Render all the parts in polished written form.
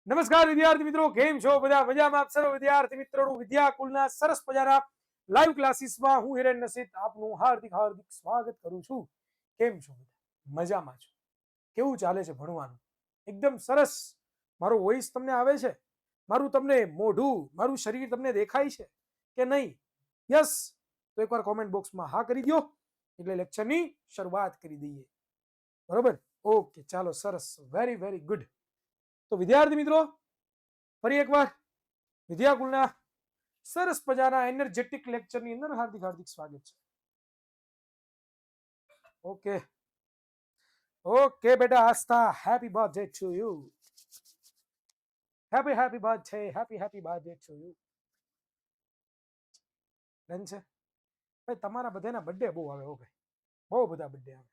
નમસ્કાર વિદ્યાર્થી મિત્રો, કેમ છો બધા? મજામાં? આપ સર્વ વિદ્યાર્થી મિત્રોનું વિદ્યાકુલના સરસ મજાના લાઈવ ક્લાસીસમાં હું હિરેન નસીદ આપનું હાર્દિક સ્વાગત કરું છું. કેમ છો બધા? મજામાં છો? કેવું ચાલે છે ભણવાનું? એકદમ સરસ. મારો વોઇસ તમને આવે છે? મારું તમને મોઢું, મારું શરીર તમને દેખાય છે કે નહીં? યસ, તો એકવાર કોમેન્ટ બોક્સમાં હા કરી દો એટલે લેક્ચરની શરૂઆત કરી દઈએ. બરોબર? ઓકે, ચાલો, સરસ, વેરી વેરી ગુડ. તો વિદ્યાર્થી મિત્રો, ફરી એકવાર વિદ્યાકુલના સરસ મજાના એનર્જેટિક લેક્ચરની અંદર હાર્દિક સ્વાગત છે. ઓકે ઓકે બેટા Astha, happy birthday to you. Happy birthday, happy birthday to you. Done છે ભાઈ? તમારા બધાના બર્થડે બહુ આવે હો ભાઈ, બહુ બધા બર્થડે આવે.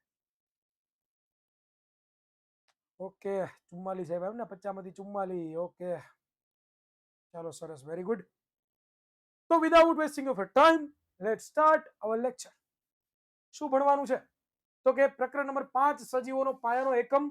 ઓકે, 44 સાહેબ એમ ને? 50 માંથી 44. ઓકે, ચાલો, સરસ, વેરી ગુડ. તો without wasting of time, let's start our lecture. શું ભણવાનું છે? તો કે પ્રકરણ નંબર 5 સજીવોનો પાયાનો એકમ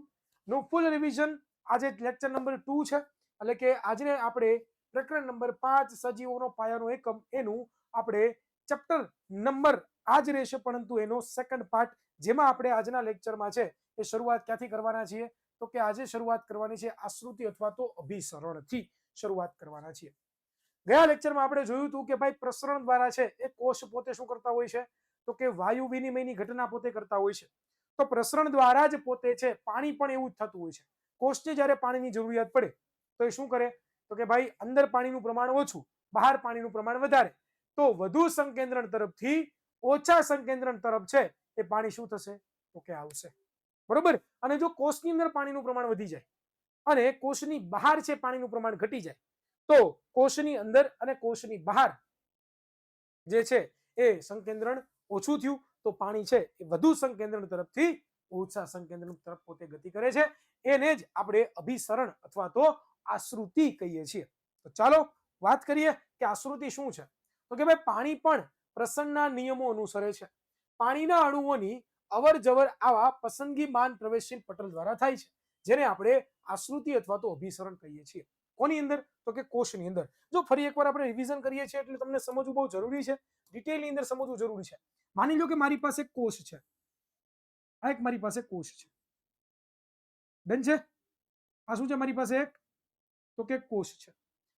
નું ફૂલ રિવિઝન. આજે લેક્ચર નંબર 2 છે, એટલે કે આજે આપણે પ્રકરણ નંબર 5 સજીવોનો પાયાનો એકમ એનું આપણે ચેપ્ટર નંબર આજ રહેશે, પરંતુ એનો સેકન્ડ પાર્ટ જેમાં આપણે આજના લેક્ચરમાં છે એ શરૂઆત ક્યાંથી કરવાના છીએ? તો કે આજે શરૂઆત કરવાની છે આશ્રુતિ અથવા તો અભિસરણથી શરૂઆત કરવાના છીએ. ગયા લેક્ચરમાં આપણે જોયું હતું કે ભાઈ પ્રસરણ દ્વારા છે એ કોષ પોતે શું કરતા હોય છે? તો કે વાયુ વિનિમયની ઘટના પોતે કરતા હોય છે. તો પ્રસરણ દ્વારા જ પોતે છે પાણી પણ એવું જ થતું હોય છે. કોષને જ્યારે પાણીની જરૂરિયાત પડે તો એ શું કરે? તો કે ભાઈ અંદર પાણીનું પ્રમાણ ઓછું, બહાર પાણીનું પ્રમાણ વધારે, તો વધુ સંકેન્દ્રણ તરફથી ઓછા સંકેન્દ્રણ તરફ છે એ પાણી શું થશે? તો કે આવશે. બરોબર? અને જો કોષની અંદર પાણીનું પ્રમાણ વધી જાય અને કોષની બહાર છે પાણીનું પ્રમાણ ઘટી જાય, તો કોષની અંદર અને કોષની બહાર જે છે એ સંકેન્દ્રણ ઓછું થયું, તો પાણી છે એ વધુ સંકેન્દ્રણ તરફથી ઓછા સંકેન્દ્રણ તરફ પોતે ગતિ કરે છે. એને જ આપણે અભિસરણ અથવા તો આશ્રુતિ કહીએ છીએ. તો ચાલો વાત કરીએ કે આશ્રુતિ શું છે. તો કે ભાઈ પાણી પણ પ્રસરણના નિયમો અનુસરે છે. પાણીના અણુઓની અવર જવર આવા પસંદગીમાન પ્રવેશશીલ પટલ દ્વારા થાય છે, જેને આપણે આશ્રુતિ અથવા તો અભિસરણ કહીએ છીએ. કોની અંદર? તો કે કોષની અંદર. જો ફરી એકવાર આપણે રિવિઝન કરીએ છીએ એટલે તમને સમજવું બહુ જરૂરી છે, ડિટેલની અંદર સમજવું જરૂરી છે. માની લો કે મારી પાસે કોષ છે, આ એક મારી પાસે કોષ છે. ડન છે? આ શું છે મારી પાસે? એક તો કે કોષ છે.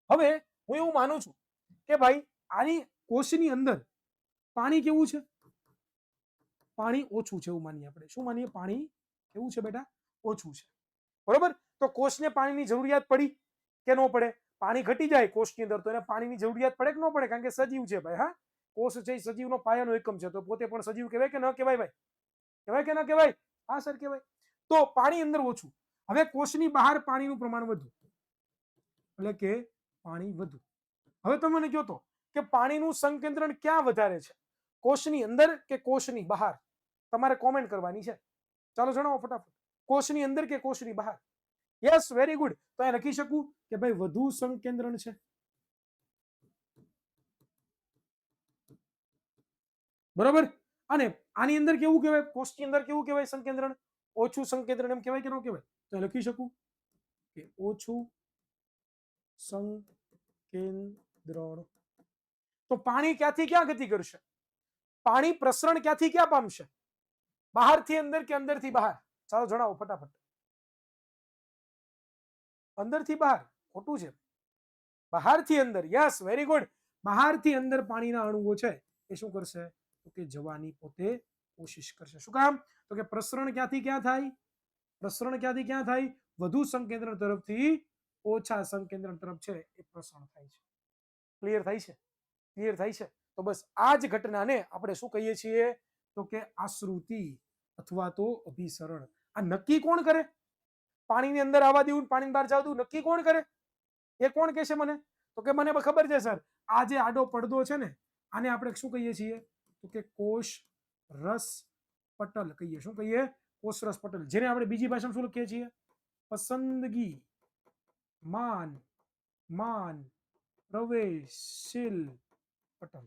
હવે હું એવું માનું છું કે ભાઈ આની કોષની અંદર પાણી કેવું છે? પાણી ઓછું છે એવું માનીએ આપણે. શું માનીએ? પાણી કેવું છે બેટા? ઓછું છે. બરોબર? તો કોષને પાણીની જરૂરિયાત પડી કે ન પડે? પાણી ઘટી જાય કોષની અંદર તો એને પાણીની જરૂરિયાત પડે કે ન પડે? કારણ કે સજીવ છે ભાઈ. હા, કોષ છે સજીવનો પાયાનો એકમ છે, તો પોતે પણ સજીવ કહેવાય કે ન કહેવાય ભાઈ? કહેવાય કે ન કહેવાય? હા સર, કહેવાય. તો પાણી અંદર ઓછું, હવે કોષની બહાર પાણીનું પ્રમાણ વધુ, એટલે કે પાણી વધુ. હવે તમે મને કહો તો કે પાણીનું સંકેન્દ્રણ ક્યાં વધારે છે? કોષની અંદર કે કોષની બહાર? તમારે કોમેન્ટ કરવાની છે. ચાલો જણાવો ફટાફટ. કોષની અંદર કે કોષની બહાર? Yes, very good. તો અહીં લખી શકું કે ભાઈ વધુ સંકેન્દ્રણ છે. બરોબર? અને આની અંદર કેવું કહેવાય? કોષની અંદર કેવું કહેવાય સંકેન્દ્રણ? ઓછું સંકેન્દ્રણ એમ કહેવાય કે ન કહેવાય? તો લખી શકું કે ઓછું સંકેન્દ્રણ. તો પાણી ક્યાંથી ક્યાં ગતિ કરશે? પાણી પ્રસરણ ક્યાંથી ક્યાં પામશે? બહારથી અંદર કે અંદરથી બહાર? ચાલો જણાવો ફટાફટ. અંદરથી બહાર? ખોટું છે. બહારથી અંદર. Yes, very good. બહારથી અંદર પાણીના અણુઓ છે એ શું કરશે? તો કે જવાની પોતે કોશિશ કરશે. શું કામ? તો કે પ્રસરણ ક્યાંથી ક્યાં થાય? પ્રસરણ ક્યાંથી ક્યાં થાય? વધુ સંકેન્દ્રણ તરફથી ઓછા સંકેન્દ્રણ તરફ છે એ પ્રસરણ થાય છે. ક્લિયર થાય છે? ક્લિયર થાય છે? તો બસ આ જ ઘટનાને આપણે શું કહીએ છીએ? તો કે આશ્રુતિ અથવા તો અભિસરણ. આ નક્કી કોણ કરે? પાણીની અંદર આવવા દેવું, પાણી બહાર જવા દેવું, નક્કી કોણ કરે? એ કોણ કહેશે મને? તો કે મને ખબર છે સર, આ જે આડો પડદો છે ને આને આપણે શું કહીએ છીએ? તો કે કોષ રસ પટલ કહીએ. શું કહીએ? કોષ રસ પટલ. જેને આપણે બીજી ભાષામાં શું લખીએ છીએ? પસંદગી માન પ્રવેશશીલ પટલ.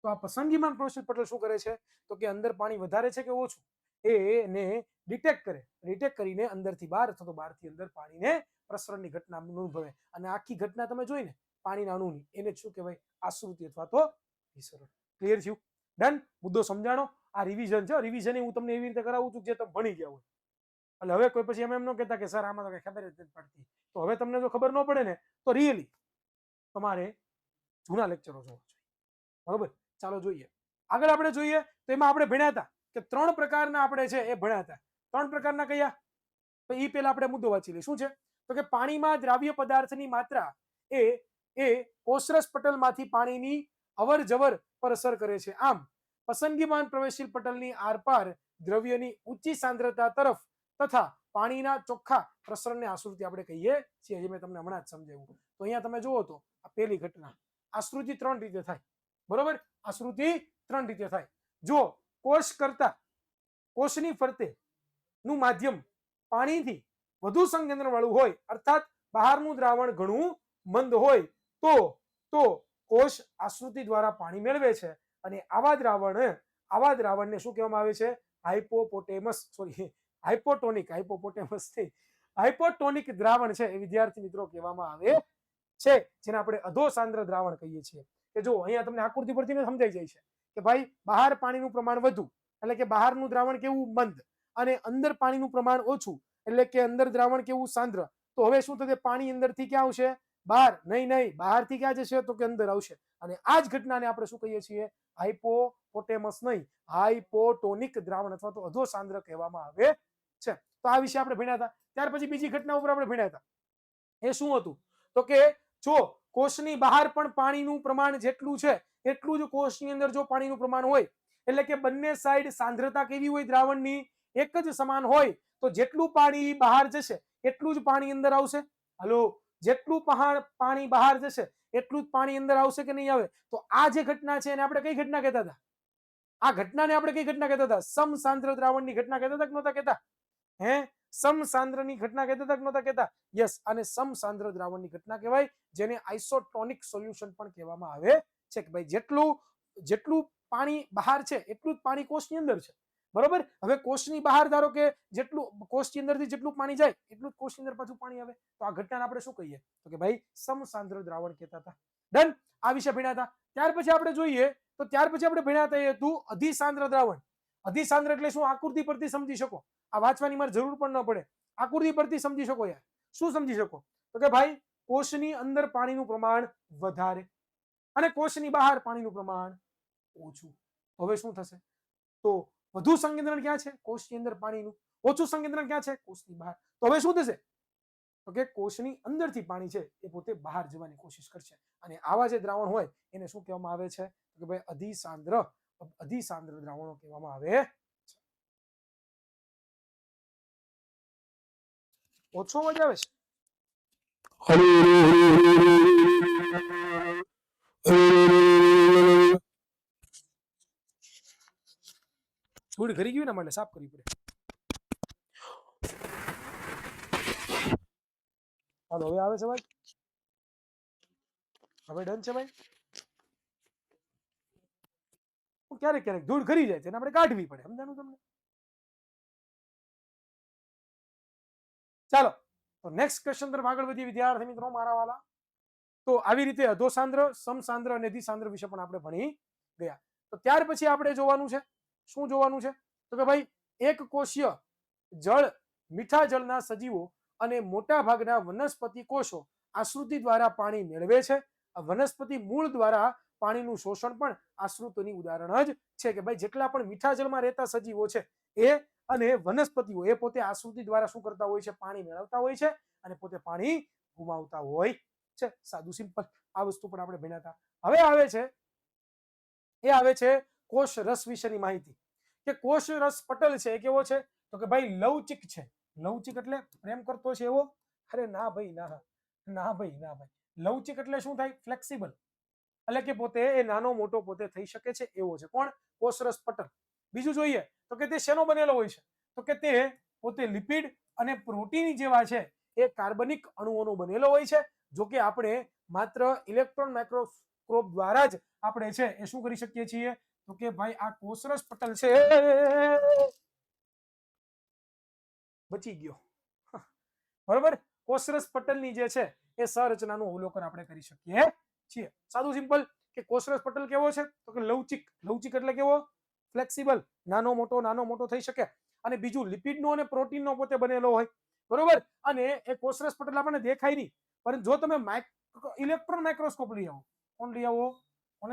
તો આ પસંદગીમાન પ્રવેશશીલ પટલ શું કરે છે? તો કે અંદર પાણી વધારે છે કે ઓછું? એને ડિટેક્ટ કરે, ડિટેક્ટ કરીને અંદરથી બહાર અથવા તો બહારથી અંદર પાણીને પ્રસરણની ઘટના અનુભવે. અને આખી ઘટના તમે જોઈને પાણીના અણુની એને શું કહેવાય? આશ્રુતિ અથવા તો વિસરણ. ક્લિયર થયું? ડન? મુદ્દો સમજાણો? આ રિવિઝન છે. રિવિઝન હું તમને એવી રીતે કરાવું છું જે તમે ભણી ગયા હોય. એટલે હવે કોઈ પછી એમ ન કહેતા કે સર આમાં તો કઈ ખબર જ નથી પડતી. તો હવે તમને જો ખબર ન પડે ને તો રિયલી તમારે જૂના લેક્ચરો જોવા જોઈએ. બરોબર? ચાલો જોઈએ. આગળ આપણે જોઈએ તો એમાં આપણે ભણ્યા હતા કે 3 પ્રકારના આપણે છે એ ભણ્યા હતા. 3 પ્રકારના કયા? તો એ પહેલા આપણે મુદ્દો વાંચી લઈએ. શું છે? તો કે પાણીમાં દ્રાવ્ય પદાર્થની માત્રા એ કોષરસ પટલમાંથી પાણીની અવર જવર પર અસર કરે છે. આમ પસંદગીમાન પ્રવેશશીલ પટલની આરપાર દ્રવ્યની ઊંચી સાંદ્રતા તરફ તથા પાણીના ચોખ્ખા પ્રસરણને આશ્રુતિ આપણે કહીએ છીએ. જે મેં તમને હમણાં જ સમજાવ્યું. તો અહીંયા તમે જુઓ તો આ પહેલી ઘટના. આશ્રુતિ 3 રીતે થાય. બરોબર? આશ્રુતિ 3 રીતે થાય. જો કોષ કરતા કોષની ફરતે નું માધ્યમ પાણીથી વધુ સંકેન્દ્ર વાળું હોય, અર્થાત બહારનું દ્રાવણ ઘણું મંદ હોય તો કોષ આશ્રુતિ દ્વારા પાણી મેળવે છે. અને આવા દ્રાવણને શું કહેવામાં આવે છે? હાઇપોટોનિક દ્રાવણ છે એ વિદ્યાર્થી મિત્રો કહેવામાં આવે છે, જેને આપણે અધોસાંદ્ર દ્રાવણ કહીએ છીએ. કે જો અહીંયા તમને આકૃતિ પરથી સમજાઈ જાય છે કે ભાઈ બહાર પાણીનું પ્રમાણ વધુ એટલે કે બહારનું દ્રાવણ કેવું? મંદ. અને અંદર પાણીનું પ્રમાણ ઓછું એટલે કે અંદર દ્રાવણ કેવું? સાંદ્ર. તો હવે શું થશે? પાણી અંદરથી ક્યાં આવશે? બહાર. નહીં, બહારથી ક્યાં જશે? તો કે અંદર આવશે. અને આ જ ઘટનાને આપણે શું કહીએ છીએ? હાઇપોપોટેમસ નહીં, હાઇપોટોનિક દ્રાવણ અથવા તો અધોસાંદ્ર કહેવામાં આવે છે. તો આ વિશે આપણે ભણ્યા હતા. ત્યાર પછી બીજી ઘટના ઉપર આપણે ભણ્યા હતા. એ શું હતું? તો કે જો કોષની બહાર પણ પાણીનું પ્રમાણ જેટલું છે એટલું જ કોષની અંદર જો પાણીનું પ્રમાણ હોય, એટલે કે બંને સાઈડ સાંદ્રતા કેવી હોય દ્રાવણની? એક જ સમાન હોય તો જેટલું પાણી બહાર જશે એટલું જ પાણી અંદર આવશે. હલો, જેટલું પાણી બહાર જશે એટલું જ પાણી અંદર આવશે કે નહીં આવે? તો આ જે ઘટના છે એને આપણે કઈ ઘટના કહેતા હતા? આ ઘટનાને આપણે કઈ ઘટના કહેતા હતા? સમસાંદ્ર દ્રાવણની ઘટના કહેતા હતા કે નહોતા કહેતા? સમસાંદ્રની ઘટના કહેતા હતા કે નહોતા કહેતા? યસ. અને સમસાંદ્ર દ્રાવણની ઘટના કહેવાય, જેને આઇસોટોનિક સોલ્યુશન પણ કહેવામાં આવે છે. કે ભાઈ જેટલું પાણી બહાર છે એટલું જ પાણી કોષની અંદર છે. બરોબર? હવે કોષની બહાર ધારો કે જેટલું કોષની અંદરથી જેટલું પાણી જાય એટલું જ કોષની અંદર પાછું પાણી આવે. તો આ ઘટનાને આપણે શું કહીએ? તો કે ભાઈ સમસાંદ્ર દ્રાવણ કહેતા હતા. ડન? આ વિશે ભણ્યા હતા. ત્યાર પછી આપણે જોઈએ તો ત્યાર પછી આપણે ભણ્યા હતા એ હતું અધિસાંદ્ર દ્રાવણ. અધિસાંદ્ર એટલે શું? આકૃતિ પરથી સમજી શકો. આ વાંચવાની મારે જરૂર પણ ન પડે. આકૃતિ પરથી સમજી શકો યાર. શું સમજી શકો? તો કે ભાઈ કોષની અંદર પાણીનું પ્રમાણ વધારે અને કોષની બહાર પાણીનું પ્રમાણ ઓછું. હવે શું થશે? તો વધુ સંકેન્દ્રણ ક્યાં છે? કોષની અંદર પાણીનું. ઓછું સંકેન્દ્રણ ક્યાં છે? કોષની બહાર. તો હવે શું થશે? તો કે કોષની અંદરથી પાણી છે એ પોતે બહાર જવાની કોશિશ કરશે. અને આવા જે દ્રાવણ હોય એને શું કહેવામાં આવે છે? તો કે ભાઈ અધિસાંદ્ર દ્રાવણો કહેવામાં આવે છે. ઓછો અવાજ આવે છે? ધૂળ ઘરી ગયું ને માટે સાફ કરવી પડે. હાલો, હવે આવે છે ભાઈ? હવે ડન છે ભાઈ? ક્યારેક ધૂળ ઘરી જાય છે આપણે કાઢવી પડે. સમજાણું તમને? ચાલો, તો નેક્સ્ટ ક્વેશ્ચન તરફ આગળ વધીએ વિદ્યાર્થી મિત્રો મારા વાલા. તો આવી રીતે અધોસાંદ્ર, સમસાંદ્ર અને અધિસાંદ્ર વિશે પણ આપણે ભણી ગયા. તો ત્યાર પછી આપણે જોવાનું છે, શું જોવાનું છે? તો કે ભાઈ એક કોષીય જળ, મીઠા જળના સજીવો અને મોટા ભાગના વનસ્પતિ કોષો આશ્રુતિ દ્વારા પાણી મેળવે છે. આ વનસ્પતિ મૂળ દ્વારા પાણીનું શોષણ પણ આશ્રુતોની ઉદાહરણ જ છે. કે ભાઈ જેટલા પણ મીઠા જળમાં રહેતા સજીવો છે એ અને વનસ્પતિઓ એ પોતે આશ્રુતિ દ્વારા શું કરતા હોય છે? પાણી મેળવતા હોય છે અને પોતે પાણી ગુમાવતા હોય છે. સાદું સિમ્પલ. આ વસ્તુ પણ આપણે ભણ્યા હતા. હવે આવે છે કોષ રસ વિશેની માહિતી. કે કોષ રસ પટલ છે એ કેવો છે? તો કે ભાઈ લવચિક છે. લવચિક એટલે પ્રેમ કરતો છે એવો? અરે ના ભાઈ, ના ભાઈ. લવચિક એટલે શું થાય? ફ્લેક્સિબલ. એટલે કે પોતે એ નાનો મોટો પોતે થઈ શકે છે એવો છે. કોણ? કોષરસ પટલ. બીજું જોઈએ તો કે તે શેનો બનેલો હોય છે? તો કે તે પોતે લિપિડ અને પ્રોટીન જેવા છે એ કાર્બનિક અણુઓનો બનેલો હોય છે. જો કે આપણે માત્ર ઇલેક્ટ્રોન માઇક્રોસ્કોપ દ્વારા જ આપણે છે એ શું કરી શકીએ છીએ? તો કે ભાઈ આ કોષરસ પટલ છે બચી ગયો. બરોબર. કોષરસ પટલની જે છે એ સંરચનાનું અવલોકન આપણે કરી શકીએ છીએ. સાદું સિમ્પલ કે કોષરસ પટલ કેવો છે તો કે લવચિક. લવચિક એટલે કેવો? ફ્લેક્સિબલ, નાનો મોટો થઈ શકે. અને બીજું લિપિડનો અને પ્રોટીનનો પોતે બનેલો હોય. બરોબર. અને એ કોષરસ પટલ આપણને દેખાય નહીં, પરંતુ જો તમે ઇલેક્ટ્રોન માઇક્રોસ્કોપ લઈ આવો, કોણ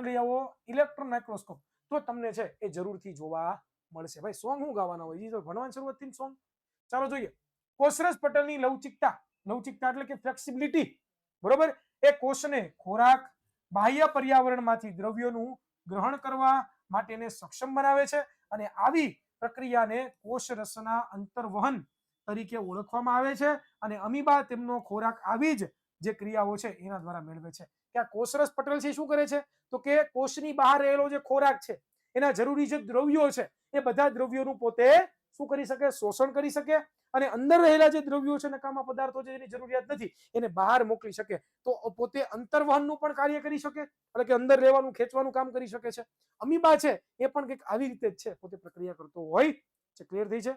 લઈ આવો ઇલેક્ટ્રોન માઇક્રોસ્કોપ, તો તમને છે એ જરૂરથી જોવા મળશે. ભાઈ સોંગ શું ગાવાના હોય? તો ભણવાની શરૂઆતથી સોંગ. ચાલો જોઈએ. કોષરસ પટલની લવચિકતા. લવચિકતા એટલે કે ફ્લેક્સિબિલિટી. બરોબર. એ કોષને ખોરાક, બાહ્ય પર્યાવરણમાંથી દ્રવ્યોનું ગ્રહણ કરવા માટેને સક્ષમ બનાવે છે. અને આવી પ્રક્રિયાને કોષરસના અંતર્વહન તરીકે ઓળખવામાં આવે છે. અને અમીબા તેમનો ખોરાક આવી જ જે ક્રિયાઓ છે એના દ્વારા મેળવે છે. કે આ કોષરસ પટલ છે શું કરે છે તો કે કોષની બહાર રહેલો જે ખોરાક છે, એના જરૂરી જે દ્રવ્યો છે, એ બધા દ્રવ્યોનું પોતે શું કરી શકે? શોષણ કરી શકે. અને અંદર રહેલા જે દ્રવ્યો છે, નકામા પદાર્થો છે, જેની જરૂરિયાત નથી, એને બહાર મોકલી શકે. તો પોતે અંતર્વહનનું પણ કાર્ય કરી શકે, એટલે કે અંદર રહેવાનું, ખેંચવાનું કામ કરી શકે છે. અમીબા છે એ પણ કંઈક આવી રીતે જ છે, પોતે પ્રક્રિયા કરતો હોય છે. ક્લિયર થઈ છે?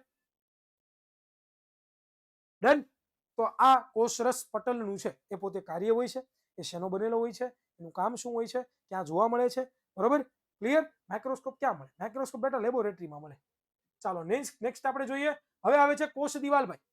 ડન. તો આ કોષરસ પટલનું છે એ પોતે કાર્ય હોય છે. એ શેનો બનેલો હોય છે, એનું કામ શું હોય છે, ક્યાં જોવા મળે છે? બરોબર. ક્લિયર? માઇક્રોસ્કોપ ક્યાં મળે? માઇક્રોસ્કોપ બેટા લેબોરેટરીમાં મળે. ચાલો નેક્સ્ટ આપણે જોઈએ. હવે આવે છે કોષ દિવાલ. ભાઈ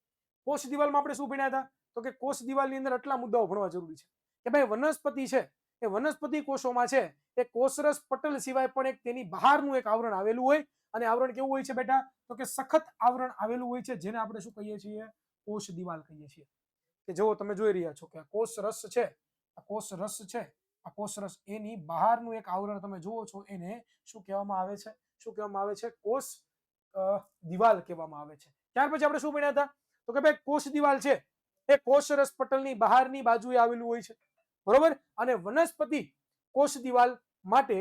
કોષ દિવાલમાં આપણે શું ભણ્યા હતા તો કે કોષ દિવાલની અંદર આટલા મુદ્દાઓ ભણવા જરૂરી છે કે ભાઈ વનસ્પતિ છે એ વનસ્પતિ કોષોમાં છે એ કોષરસ પટલ સિવાય પણ એક તેની બહારનું એક આવરણ આવેલું હોય. અને આવરણ કેવું હોય છે બેટા તો કે સખત આવરણ આવેલું હોય છે, જેને આપણે શું કહીએ છીએ? કોષ દિવાલ કહીએ છીએ. કે જો તમે જોઈ રહ્યા છો કે આ કોષ રસ છે, આ કોષ રસ છે, આ કોષ રસ, એની બહારનું એક આવરણ તમે જુઓ છો, એને શું કહેવામાં આવે છે? શું કહેવામાં આવે છે? કોષ દિવાલ કહેવામાં આવે છે. ત્યાર પછી આપણે શું ભણ્યા હતા તો કે ભાઈ કોષ દિવાલ છે એ કોષરસ પટલની બહારની બાજુએ આવેલું હોય છે. બરોબર. અને વનસ્પતિ કોષ દિવાલ માટે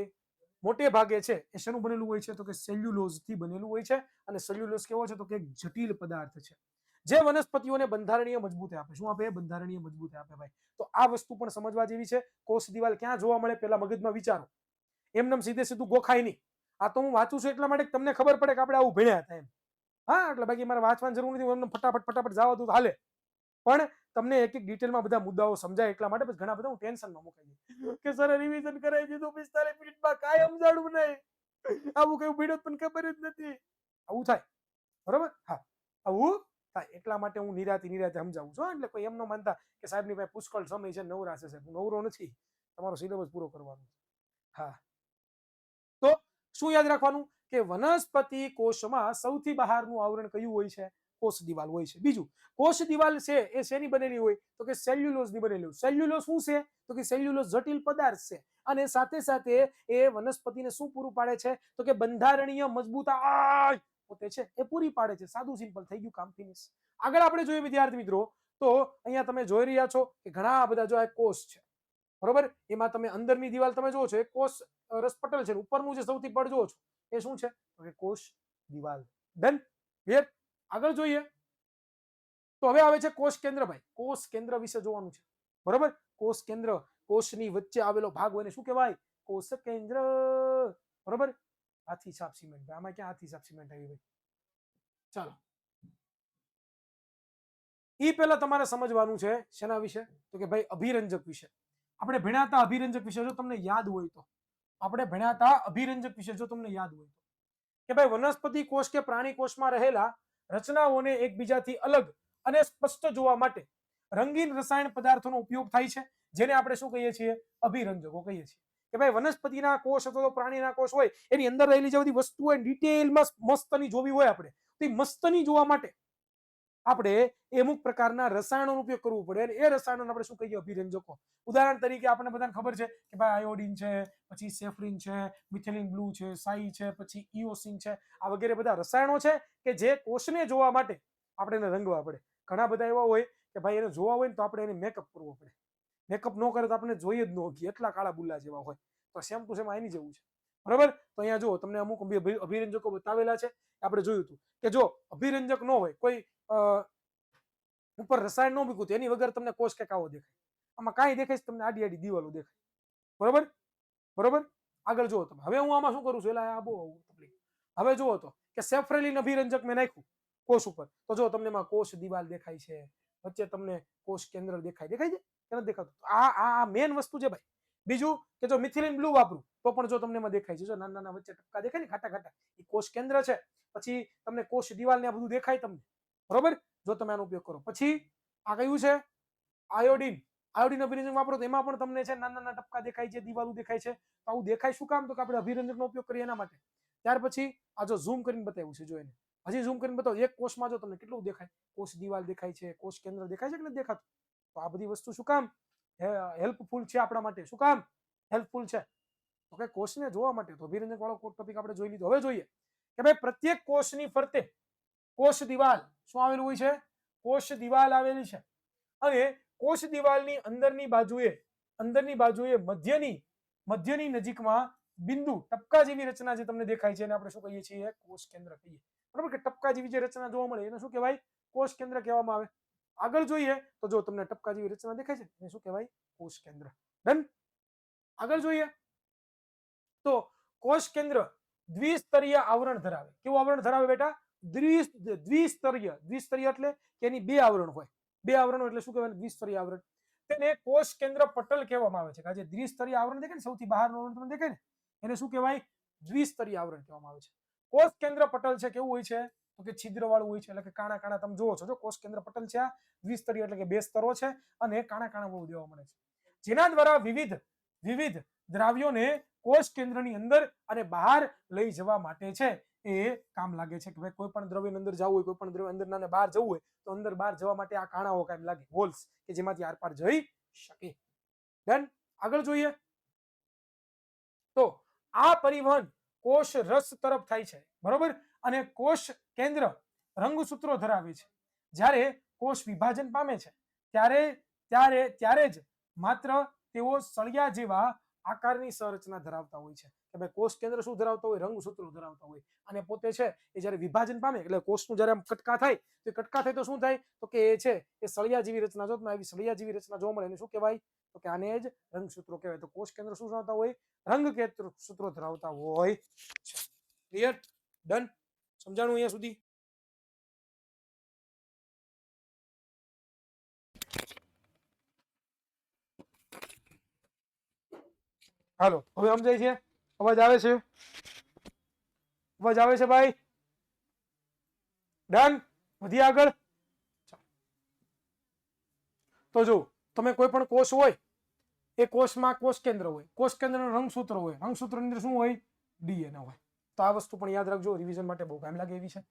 મોટે ભાગે છે એ શેનું બનેલું હોય છે તો કે સેલ્યુલોઝ થી બનેલું હોય છે. અને સેલ્યુલોઝ કેવો છે તો કે એક જટિલ પદાર્થ છે, જે વનસ્પતિઓને બંધારણીય મજબૂતી આપે. શું આપે? બંધારણીય મજબૂતી આપે. ભાઈ તો આ વસ્તુ પણ સમજવા જેવી છે. કોષ દિવાલ ક્યાં જોવા મળે? પેલા મગજમાં વિચારો. એમને સીધે સીધું ગોખાય નહીં. આ તો હું વાંચું છું એટલા માટે તમને ખબર પડે કે આપણે આવું ભણ્યા હતા એમ. હા, એટલે બાકી મારે વાંચવાની જરૂર નથી. એમને ફટાફટ જવા દઉં હાલે. પણ તમને એક એક ડિટેલમાં બધા મુદ્દાઓ સમજાય એટલા માટે પછી ઘણા બધા હું ટેન્શનમાં મુકાઈ ગઈ કે સર રિવિઝન કરાવી દીધું 45 મિનિટમાં, કાંઈ સમજાણું નહીં, આવું કયું ભીડો પણ ખબર જ નથી. આવું થાય. બરોબર. હા, આવું થાય. એટલા માટે હું નિરાતે સમજાવું છું. એટલે કોઈ એમ ન માનતા કે સાહેબની પાસે પુષ્કળ સમય છે, નવરા છે. સાહેબ નવરો નથી, તમારો સિલેબસ પૂરો કરવાનો. હા, તો શું યાદ રાખવાનું કે વનસ્પતિ કોષમાં સૌથી બહારનું આવરણ કયું હોય છે? કોષ દિવાલ હોય છે. બીજું, કોષ દિવાલ છે એ શેની બનેલી હોય તો કે સેલ્યુલોઝની બનેલી હોય. સેલ્યુલોઝ શું છે તો કે સેલ્યુલોઝ જટિલ પદાર્થ છે. અને સાથે સાથે એ વનસ્પતિને શું પૂરું પાડે છે તો કે બંધારણીય મજબૂતાઈ પોતે છે એ પૂરી પાડે છે. સાદું સિમ્પલ થઈ ગયું, કામ ફિનિશ. આગળ આપણે જોઈએ વિદ્યાર્થી મિત્રો, તો અહીંયા તમે જોઈ રહ્યા છો કે ઘણા બધા જો આ કોષ છે. બરોબર. એમાં તમે અંદરની દિવાલ તમે જોવો છો, એક કોષ રસપટલ છે, ઉપરનું જે સૌથી પડ જોવો છો એ શું છે તો કે કોષ દિવાલ. ડન. ક્લિયર? આગળ જોઈએ તો હવે આવે છે કોષ કેન્દ્ર. ભાઈ કોષ કેન્દ્ર વિશે જોવાનું છે. બરોબર. કોષ કેન્દ્ર, કોષની વચ્ચે આવેલો ભાગ હોય ને શું કહેવાય? કોષ કેન્દ્ર. બરોબર. હાથી સાપ સિમેન્ટ. આમાં ક્યાં હાથી સાપ સિમેન્ટ આવી? ભાઈ ચાલો, એ પહેલા તમારે સમજવાનું છે શેના વિશે તો કે ભાઈ અભિરંજક વિશે. આપણે ભણ્યા હતા અભિરંજક વિશે, જો તમને યાદ હોય તો. આપણે ભણ્યા હતા અભિરંજક વિશે, જો તમને યાદ હોય તો, કે ભાઈ વનસ્પતિ કોષ કે પ્રાણી કોષમાં રહેલા રચનાઓને એકબીજાથી અલગ અને સ્પષ્ટ જોવા માટે રંગીન રસાયણ પદાર્થોનો ઉપયોગ થાય છે, જેને આપણે શું કહીએ છીએ? અભિરંજકો કહીએ છીએ. કે ભાઈ વનસ્પતિના કોષ અથવા તો પ્રાણીના કોષ હોય, એની અંદર રહેલી જે બધી વસ્તુઓ ડિટેલમાં મસ્તની જોવી હોય આપણે, તો એ મસ્તની જોવા માટે આપણે અમુક પ્રકારના રસાયણોનો ઉપયોગ કરવો પડે. અને એ રસાયણોને આપણે શું કહીએ? અભિરંજકો. ઉદાહરણ તરીકે આપણને બધાને ખબર છે કે ભાઈ આયોડિન છે, પછી સેફ્રિન છે, મિથેલિન બ્લુ છે, સાઈ છે, પછી ઇઓસિન છે. આ વગેરે બધા રસાયણો છે કે જે કોષને જોવા માટે આપણે એને રંગવા પડે. ઘણા બધા એવા હોય કે ભાઈ એને જોવા હોય ને તો આપણે એને મેકઅપ કરવો પડે. મેકઅપ ન કરે તો આપણે જોઈએ જ ન હોઈએ, એટલા કાળા બુલ્લા જેવા હોય. તો સેમ ટુ સેમ આની જેવું છે. બરાબર. તો અહીંયા જુઓ તમને અમુક અભિરંજકો બતાવેલા છે. આપણે જોયું હતું કે જો અભિરંજક ન હોય, કોઈ ઉપર રસાયણ ન મૂક્યું, એની વગર તમને કોષ કે કાવો દેખાય. આમાં કાંઈ દેખાય તમને આડી આડી દિવાલો દેખાય. બરોબર. બરોબર. આગળ જુઓ તમે. હવે હું આમાં શું કરું છું? એટલે આ બહુ તકલીફ. હવે જુઓ તો કે સેફ્રેલિન અભિરંજક મેં નાખ્યું. કોષ ઉપર. તો જો તમને એમાં કોષ દિવાલ દેખાય છે, વચ્ચે તમને કોષ કેન્દ્ર દેખાય છે કે નથી દેખાતું? આ મેન વસ્તુ છે ભાઈ. બીજું કે જો મિથિલિન બ્લુ વાપરું તો પણ જો તમને એમાં દેખાય છે, જો નાના નાના વચ્ચે ટપકા દેખાય ને ઘાટા ઘાટા, એ કોષ કેન્દ્ર છે. પછી તમને કોષ દિવાલ ને આ બધું દેખાય તમને, બરોબર, જો તમે આનો ઉપયોગ કરો. પછી આ કયું છે? આયોડિન. આયોડિન અભિરંજક વાપરો તો એમાં પણ તમને છે નાના નાના ટપકા દેખાય છે, દિવાલો દેખાય છે. તો આવું દેખાય શું કામ? તો કે આપણે અભિરંજકનો ઉપયોગ કરીએ એના માટે. ત્યાર પછી આ જો ઝૂમ કરીને બતાવ્યું છે, જો એને હજી ઝૂમ કરીને બતાવો, એક કોષમાં જો તમને કેટલું દેખાય, કોષ દિવાલ દેખાય છે, કોષ કેન્દ્ર દેખાય છે કે નથી દેખાતું? તો આ બધી વસ્તુ શું કામ હેલ્પફુલ છે આપણા માટે? શું કામ હેલ્પફુલ છે? તો કે કોષને જોવા માટે. તો અભિરંજક વાળો ટોપિક આપણે જોઈ લીધો. હવે જોઈએ કે ભાઈ પ્રત્યેક કોષની ફરતે કોષ દિવાલ શું આવેલું હોય છે? કોષ દિવાલ આવેલી છે. અને કોષ દિવાલની અંદરની બાજુએ મધ્યની નજીકમાં બિંદુ ટપકા જેવી રચના જે તમને દેખાય છે એને આપણે શું કહીએ છીએ? કોષ કેન્દ્ર કહીએ. બરાબર, કે ટપકા જેવી જે રચના જોવા મળે એને શું કહેવાય? કોષ કેન્દ્ર કહેવામાં આવે. આગળ જોઈએ તો જો તમને ટપકા જેવી રચના દેખાય છે એને શું કહેવાય? કોષ કેન્દ્ર. ડન. આગળ જોઈએ તો કોષ કેન્દ્ર દ્વિસ્તરીય આવરણ ધરાવે. કેવું આવરણ ધરાવે બેટા? દ્વિસ્તરીય. દ્વિસ્તરીય એટલે કે એની બે આવરણ હોય. બે આવરણો એટલે શું કહેવાય? દ્વિસ્તરીય આવરણ. તેને કોષ કેન્દ્ર પટલ કહેવામાં આવે છે. આજે દ્વિસ્તરીય આવરણ દેખાય ને, સૌથી બહારનું આવરણ તમને દેખાય ને, એને શું કહેવાય? દ્વિસ્તરીય આવરણ કહેવામાં આવે છે. કોષ કેન્દ્ર પટલ છે કેવું હોય છે? તો કે છિદ્ર વાળું હોય છે, એટલે કે કાણા કાણા તમે જોવો છો. જો કોષ કેન્દ્ર પટલ છે, આ દ્વિસ્તરીય એટલે કે બે સ્તરો છે અને કાણા કાણા બહુ દેવા મળે છે, જેના દ્વારા વિવિધ દ્રાવ્યોને કોષ કેન્દ્રની અંદર અને બહાર લઈ જવા માટે છે એ કામ લાગે છે. કે ભાઈ કોઈ પણ દ્રવ્ય અંદર જવું હોય, કોઈ પણ દ્રવ્ય અંદર ને બહાર જવું હોય તો અંદર બહાર જવા માટે આ કાણાઓ કામ લાગે, હોલ્સ, કે જેમાંથી આરપાર જઈ શકે. ડન. આગળ જોઈએ તો આ પરિવહન કોષ રસ તરફ થાય છે, બરોબર. અને કોષ કેન્દ્ર રંગસૂત્રો ધરાવે છે. જ્યારે કોષ વિભાજન પામે છે ત્યારે જ માત્ર તેઓ સળિયા જેવા આકારની સંરચના ધરાવતા હોય છે. કે ભાઈ કોષ કેન્દ્ર શું ધરાવતા હોય? રંગસૂત્રો ધરાવતા હોય. અને પોતે છે એ જ્યારે વિભાજન પામે એટલે કોષનું જ્યારે કટકા થાય તો કટકા થાય તો શું થાય? તો કે એ છે એ સળિયા જેવી રચના, જો આવી સળિયા જેવી રચના જોવા મળે એને શું કહેવાય? તો કે આને જ રંગસૂત્રો કહેવાય. તો કોષ કેન્દ્ર શું ધરાવતા હોય? રંગ સૂત્રો ધરાવતા હોય. ક્લિયર? ડન. સમજાણું અહીંયા સુધી? હાલો, હવે સમજાય છે? અવાજ આવે છે? અવાજ આવે છે ભાઈ? ડન. વધી આગળ. તો જો તમે કોઈ પણ કોષ હોય એ કોષમાં કોષ કેન્દ્ર હોય, કોષ કેન્દ્રનો રંગસૂત્ર હોય, રંગસૂત્રની અંદર શું હોય? ડીએનએ હોય. તો આ વસ્તુ પણ યાદ રાખજો, રિવિઝન માટે બહુ કામ લાગે એવી છે.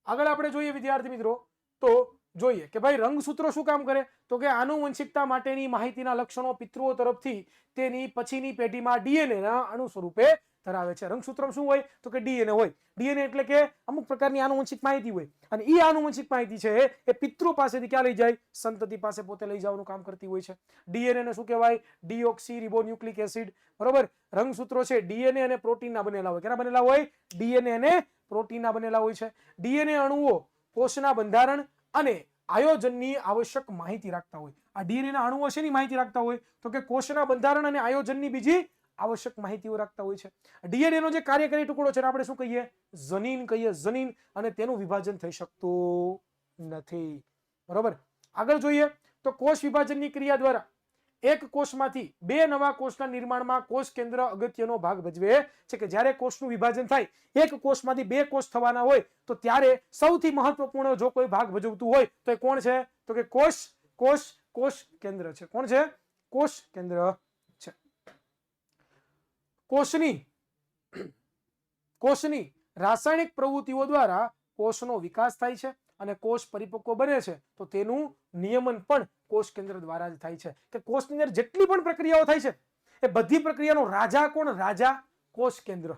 આગળ આપણે જોઈએ વિદ્યાર્થી મિત્રો તો જોઈએ કે ભાઈ રંગસૂત્રો શું કામ કરે? તો કે આનુવંશિકતા માટેની માહિતીના લક્ષણો પિતૃઓ તરફથી તેની પછીની પેઢીમાં ડીએનએ ના અણુ સ્વરૂપે ધરાવે છે. રંગસૂત્ર શું હોય? તો કે ડીએનએ હોય. ડીએનએ એટલે કે અમુક પ્રકારની આનુવંશિક માહિતી હોય અને એ આનુવંશિક માહિતી છે એ પિતૃ પાસેથી ક્યાં લઈ જાય? સંતતિ પાસે પોતે લઈ જવાનું કામ કરતી હોય છે. ડીએનએ ને શું કહેવાય? ડીઓક્સી રિબોન્યુક્લિક એસિડ, બરોબર. રંગસૂત્રો છે ડીએનએ અને પ્રોટીનના બનેલા હોય. કેના બનેલા હોય? ડીએનએ અને પ્રોટીનના બનેલા હોય છે. ડીએનએ અણુઓ કોષના બંધારણ અને આયોજનની આવશ્યક માહિતી રાખતા હોય. આ ડીએનએ ના અણુઓ શેની માહિતી રાખતા હોય? તો કે કોષના બંધારણ અને આયોજનની બીજી આવશ્યક માહિતીઓ રાખતા હોય છે. ડીએનએ નો જે કાર્યકારી ટુકડો છે આપણે શું કહીએ? જનીન કહીએ. જનીન. અને તેનું વિભાજન થઈ શકતું નથી, બરોબર. આગળ જોઈએ તો કોષ વિભાજનની ક્રિયા દ્વારા એક કોષમાંથી બે નવા કોષના નિર્માણમાં કોષ કેન્દ્ર અગત્યનો ભાગ ભજવે છે. કે જ્યારે કોષનું વિભાજન થાય, એક કોષમાંથી બે કોષ થવાના હોય તો ત્યારે સૌથી મહત્વપૂર્ણ જો કોઈ ભાગ ભજવતું હોય તો એ કોણ છે? તો કે કોષ કેન્દ્ર છે. કોણ છે? કોષ કેન્દ્ર છે. કોષની રાસાયણિક પ્રવૃત્તિઓ દ્વારા કોષનો વિકાસ થાય છે અને કોષ પરિપક્વ બને છે તો તેનું નિયમન પણ કોષ કેન્દ્ર દ્વારા જ થાય છે. કે કોષની અંદર જેટલી પણ પ્રક્રિયાઓ થાય છે એ બધી પ્રક્રિયાનો રાજા કોણ? રાજા કોષ કેન્દ્ર.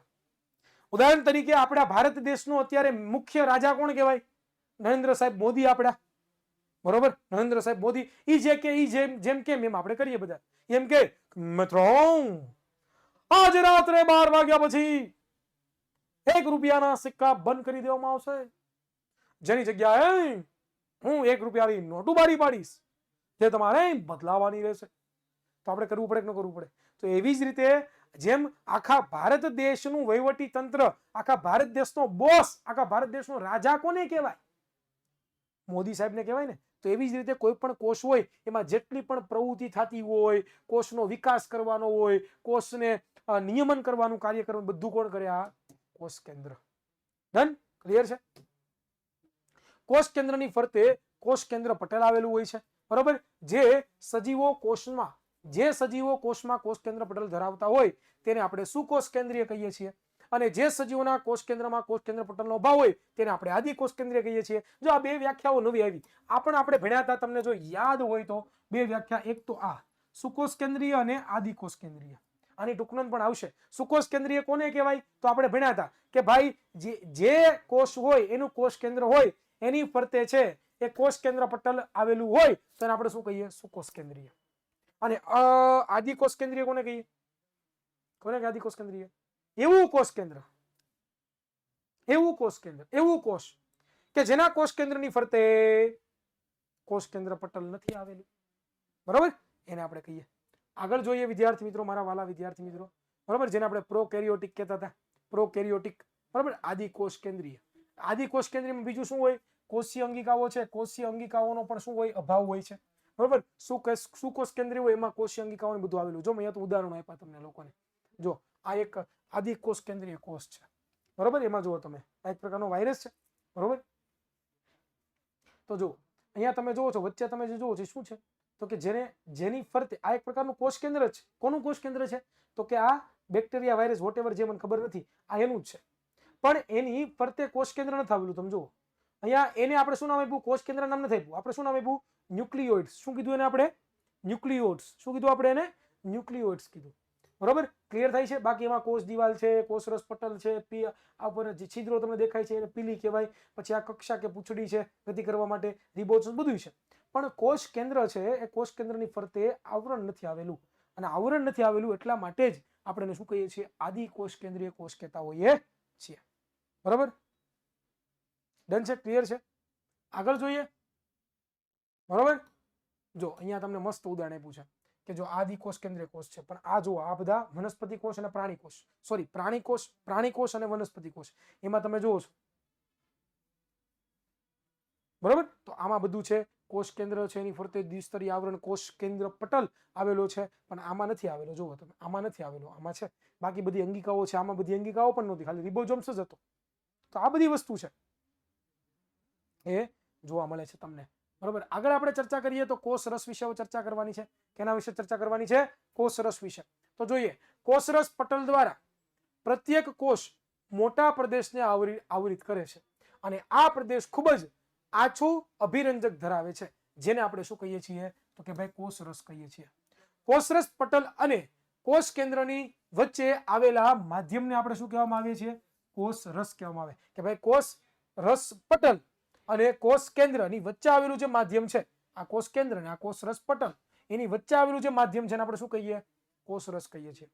ઉદાહરણ તરીકે આપણા ભારત દેશનો અત્યારે મુખ્ય રાજા કોણ કહેવાય? નરેન્દ્ર સાહેબ મોદી આપણા, બરોબર. નરેન્દ્ર સાહેબ મોદી ઈ જે કે ઈ જેમ કેમ એમ આપણે કરીએ બધા. એમ કે મિત્રો આજે રાત્રે 12 વાગ્યા પછી ₹1 સિક્કા બંધ કરી દેવામાં આવશે, જેની જગ્યાએ હું ₹1 નોટો બારી પાડીશ, જે તમારે બદલાવાની રહેશે. તો આપણે કરવું પડે કે ન કરવું પડે? તો એવી જ રીતે જેમ આખા ભારત દેશનું વહીવટી તંત્ર, આખા ભારત દેશનો બોસ, આખા ભારત દેશનો રાજા કોને કહેવાય? મોદી સાહેબને કહેવાય ને. તો એવી જ રીતે કોઈ પણ કોષ હોય એમાં જેટલી પણ પ્રવૃત્તિ થતી હોય, કોષનો વિકાસ કરવાનો હોય, કોષને નિયમન કરવાનું કાર્ય કરવાનું બધું કોણ કરે? આ કોષ કેન્દ્ર. ડન? ક્લિયર છે? કોષ કેન્દ્રની ફરતે કોષ કેન્દ્ર પટલ આવેલું હોય છે, બરોબર. જે સજીવો કોષમાં કોષ કેન્દ્ર પટલ ધરાવતા હોય તેને આપણે સુકોષ કેન્દ્રીય કહીએ છીએ, અને જે સજીવોના કોષ કેન્દ્રમાં કોષ કેન્દ્ર પટલનો અભાવ હોય તેને આપણે આદિકોષ કેન્દ્રીય કહીએ છીએ. જો આ બે વ્યાખ્યાઓ નવી આવી, આ પણ આપણે ભણ્યા હતા. તમને જો યાદ હોય તો બે વ્યાખ્યા, એક તો આ સુકોષ કેન્દ્રીય અને આદિકોષ કેન્દ્રીય. આની ટૂંકનોંધ પણ આવશે. સુકોષ કેન્દ્રીય કોને કહેવાય? તો આપણે ભણ્યા હતા કે ભાઈ જે કોષ હોય એનું કોષ કેન્દ્ર હોય એની ફરતે છે એ કોષ કેન્દ્ર પટલ આવેલું હોય તો એને આપણે શું કહીએ? સુકોષ કેન્દ્રીય. અને આદિકોષ કેન્દ્રીય કોને કહીએ? કોને કહે આદિકોષ કેન્દ્રીય? એવું કોષ કેન્દ્ર એવું કોષ કે જેના કોષ કેન્દ્રની ફરતે કોષ કેન્દ્ર પટલ નથી આવેલું, બરોબર, એને આપણે કહીએ. આગળ જોઈએ વિદ્યાર્થી મિત્રો, મારા વાલા વિદ્યાર્થી મિત્રો, બરોબર, જેને આપણે પ્રોકેરિયોટિક કહેતા હતા, પ્રોકેરિયોટિક, બરોબર. આદિકોષ કેન્દ્રીય. આદિકોષ કેન્દ્રીયમાં બીજું શું હોય? કોષીય અંગિકાઓ છે. કોષીય અંગિકાઓનો પણ શું હોય? અભાવ હોય છે, બરોબર. સુકોષ કેન્દ્રીય હોય એમાં કોષીય અંગિકાઓને બધું આવેલું. જો મેં તો ઉદાહરણો આપ્યા તમને લોકોને. જો આ એક આદિકોષ કેન્દ્રીય કોષ છે, બરોબર. એમાં જુઓ તમે, આ એક પ્રકારનો વાયરસ છે, બરોબર. તો જો અહીંયા તમે જોવો છો વચ્ચે તમે જે જોવો છો શું છે? તો કે જેની ફરતે આ એક પ્રકારનું કોષ કેન્દ્ર છે. કોનું કોષ કેન્દ્ર છે? તો કે આ બેક્ટેરિયા, વાયરસ, વોટેવર, જે મને ખબર નથી, આ એનું જ છે. પણ એની ફરતે કોષ કેન્દ્ર નથી આવેલું. તમે જુઓ અહીંયા, એને આપણે શું નામ આપ્યું? કોષ કેન્દ્ર નામ નથી આપ્યું. આપણે શું નામ આપ્યું? ન્યુક્લિયોઇડ્સ. શું કીધું એને આપણે? ન્યુક્લિયોઇડ્સ. શું કીધું આપણે એને? ન્યુક્લિયોઇડ્સ કીધું, બરોબર. ક્લિયર થાય છે? બાકી એમાં કોષ દિવાલ છે, કોષ રસ પટલ છે, આ ઉપર જે છિદ્રો તમને દેખાય છે એને પીલી કહેવાય. પછી આ કક્ષા કે પૂંછડી છે ગતિ કરવા માટે, રિબોસોમ, બધું છે. પણ કોષ કેન્દ્ર છે એ કોષ કેન્દ્રની ફરતે આવરણ નથી આવેલું, અને આવરણ નથી આવેલું એટલા માટે જ આપણે શું કહીએ છીએ? આદિકોષ કેન્દ્રીય કોષ કહેતા હોઈએ છીએ, બરોબર. ડન છે? ક્લિયર છે? આગળ જોઈએ, બરોબર. જો અહીંયા તમને મસ્ત ઉદાહરણ આપ્યું છે કે જો આદિકોષ કેન્દ્રીય કોષ છે, પણ આ જો આ બધા વનસ્પતિ કોષ અને પ્રાણી કોષ, સોરી પ્રાણી કોષ અને વનસ્પતિ કોષ, એમાં તમે જોવો છો, બરોબર. તો આમાં બધું છે. કોષ કેન્દ્ર છે એની ફરતે દ્વિસ્તરીય આવરણ કોષ કેન્દ્ર પટલ આવેલો છે, પણ આમાં નથી આવેલો. જુઓ તમે, આમાં નથી આવેલો, આમાં છે. બાકી બધી અંગિકાઓ છે, આમાં બધી અંગિકાઓ પણ નહોતી, ખાલી રિબોઝોમ્સ જ હતો. તો આ બધી વસ્તુ છે એ જોવા મળે છે તમને, બરોબર. આગળ આપણે ચર્ચા કરીએ તો કોષ રસ વિશે ચર્ચા કરવાની છે. કેના વિશે ચર્ચા કરવાની છે? કોષ રસ વિશે. તો જોઈએ, કોષ રસ પટલ દ્વારા પ્રત્યેક કોષ મોટા પ્રદેશને આવરિત કરે છે, અને આ પ્રદેશ ખૂબ જ આછું અભિરંજક ધરાવે છે, જેને આપણે શું કહીએ છીએ? તો કે ભાઈ કોષ રસ કહીએ છીએ. કોષ રસ પટલ અને કોષ કેન્દ્રની વચ્ચે આવેલા માધ્યમને આપણે શું કહેવામાં આવે છે? કોષ રસ કહેવામાં આવે. કે ભાઈ કોષ રસ પટલ અને કોષ કેન્દ્રની વચ્ચે આવેલું જે માધ્યમ છે, આ કોષ કેન્દ્ર અને આ કોષ રસ પટલ, એની વચ્ચે આવેલું જે માધ્યમ છે આપણે શું કહીએ? કોષ રસ કહીએ છીએ,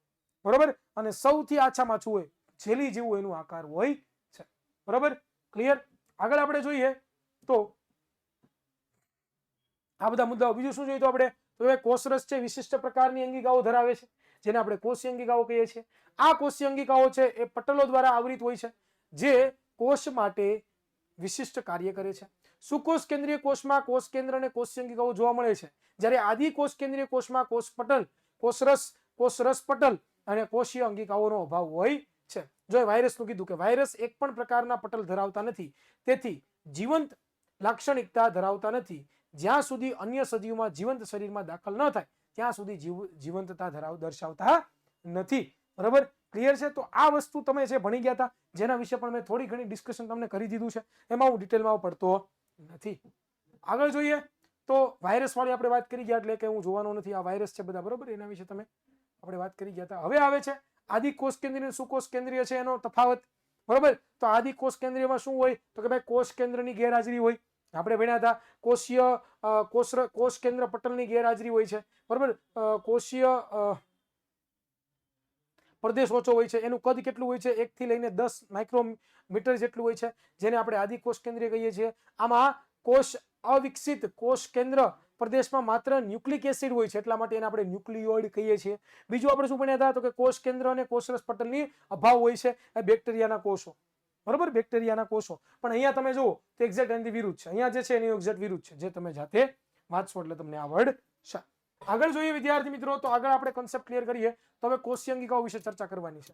બરોબર. અને સૌથી આછામાં આછું હોય, જેલી જેવું એનો આકાર હોય છે, બરોબર. ક્લિયર? આગળ આપણે જોઈએ તો આ બધા મુદ્દાઓ. બીજું શું જોઈએ તો આપણે તો કોષ રસ છે વિશિષ્ટ પ્રકારની અંગિકાઓ ધરાવે છે, જેને આપણે કોષીય અંગિકાઓ કહીએ છીએ. આ કોષીય અંગિકાઓ છે એ પટલો દ્વારા આવરિત હોય છે, જે કોષ માટે વિશિષ્ટ કાર્ય કરે છે. સુકોષ કેન્દ્રીય કોષમાં કોષ કેન્દ્ર અને કોષીય અંગિકાઓ જોવા મળે છે, જ્યારે આદિકોષ કેન્દ્રીય કોષમાં કોષ પટલ, કોષ રસ પટલ અને કોષીય અંગિકાઓનો અભાવ હોય છે. જો વાયરસનું કીધું કે વાયરસ એક પણ પ્રકારના પટલ ધરાવતા નથી, તેથી જીવંત લાક્ષણિકતા ધરાવતા નથી. જ્યાં સુધી અન્ય સજીવમાં જીવંત શરીરમાં દાખલ ન થાય ત્યાં સુધી જીવંતતા દર્શાવતા નથી, બરાબર. ક્લિયર છે? તો આ વસ્તુ તમે જે ભણી ગયા હતા, જેના વિશે પણ મેં થોડી ઘણી ડિસ્કશન તમને કરી દીધું છે, એમાં હું ડિટેલમાં પડતો નથી. આગળ જોઈએ તો વાયરસ વાળી આપણે વાત કરી ગયા, એટલે કે હું જોવાનો નથી. આ વાયરસ છે બધા, બરોબર, એના વિશે તમે આપણે વાત કરી ગયા હતા. હવે આવે છે આદિકોષ કેન્દ્રીય અને સુકોષ કેન્દ્રીય છે એનો તફાવત, બરોબર. તો આદિકોષ કેન્દ્રીયમાં શું હોય તો કે ભાઈ કોષ કેન્દ્રની ગેરહાજરી હોય. આપણે ભણ્યા હતા કોષીય કોષ કેન્દ્ર પટલની ગેરહાજરી હોય છે, બરોબર. કોષીય પ્રદેશ ઓછો હોય છે. એનું કદ કેટલું હોય છે? 1 થી લઈને 10 માઇક્રોમીટર જેટલું હોય છે, જેને આપણે આદિકોષ કેન્દ્રીય કહીએ છીએ. આમાં કોષ અવિકસિત કોષ કેન્દ્ર પ્રદેશમાં માત્ર ન્યુક્લિક એસિડ હોય છે, એટલા માટે એને આપણે ન્યુક્લિયોઇડ કહીએ છીએ. બીજું આપણે શું ભણ્યા હતા તો કે કોષ કેન્દ્ર અને કોષરસ પટલની અભાવ હોય છે, એ બેક્ટેરિયાના કોષો, બરોબર, બેક્ટેરિયાના કોષો. પણ અહીંયા તમે જુઓ તો એક્ઝેક્ટ એની વિરુદ્ધ છે. અહીંયા જે છે એની એક્ઝેક્ટ વિરુદ્ધ છે, જે તમે જાતે વાંચશો એટલે તમને આવડશે. આગળ જોઈએ વિદ્યાર્થી મિત્રો, તો આગળ આપણે કોન્સેપ્ટ ક્લિયર કરીએ. તો હવે કોષીય અંગિકાઓ વિશે ચર્ચા કરવાની છે.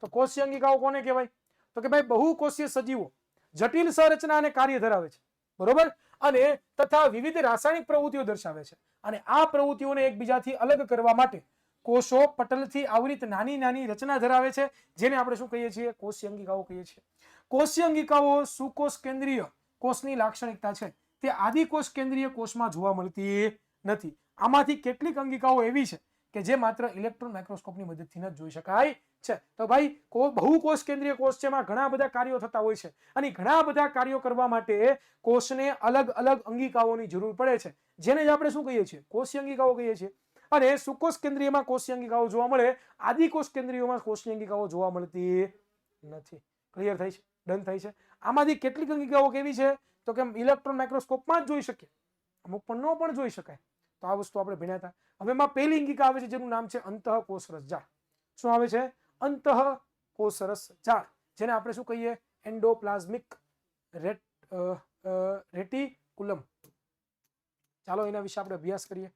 તો કોષીય અંગિકાઓ કોને કહેવાય? તો કે ભાઈ બહુકોષીય સજીવો જટિલ સંરચના અને કાર્ય ધરાવે છે, બરોબર, અને તથા વિવિધ રાસાયણિક પ્રવૃત્તિઓ દર્શાવે છે. અને આ પ્રવૃત્તિઓને એકબીજાથી અલગ કરવા માટે કોષો પટલથી આવૃત નાની નાની રચના ધરાવે છે, જેને આપણે શું કહીએ છીએ? કોષીય અંગિકાઓ કહીએ છીએ. કોષીય અંગિકાઓ સુકોષ કેન્દ્રીય કોષની લાક્ષણિકતા છે. તે આદિકોષ કેન્દ્રીય કોષમાં જોવા મળતી નથી. આમાંથી કેટલીક અંગિકાઓ એવી છે કે જે માત્ર ઇલેક્ટ્રોન માઇક્રોસ્કોપની મદદથી જ જોઈ શકાય છે. તો ભાઈ બહુકોષ કેન્દ્રીય કોષ છે, એમાં ઘણા બધા કાર્યો થતા હોય છે, અને ઘણા બધા કાર્યો કરવા માટે કોષને અલગ અલગ અંગિકાઓની જરૂર પડે છે, જેને જ આપણે શું કહીએ છીએ? કોષીય અંગિકાઓ કહીએ છીએ. અને સુકોષ કેન્દ્રીયમાં કોષીય અંગિકાઓ જોવા મળે, આદિકોષ કેન્દ્રીયમાં કોષીય અંગિકાઓ જોવા મળતી નથી. ક્લિયર થાય છે? ડન થાય છે? આમાંથી કેટલીક અંગિકાઓ કેવી છે? તો કે ઇલેક્ટ્રોન માઇક્રોસ્કોપમાં જ જોઈ શકીએ, અમુક પણ ન પણ જોઈ શકાય. તો આ વસ્તુ આપણે ભણ્યા હતા. હવે એમાં પહેલી અંગિકા આવે છે જેનું નામ છે અંતઃકોષરસ જાળ. શું આવે છે? અંતઃકોષરસ જાળ, જેને આપણે શું કહીએ? Endoplasmic reticulum. ચાલો એના વિશે આપણે અભ્યાસ કરીએ.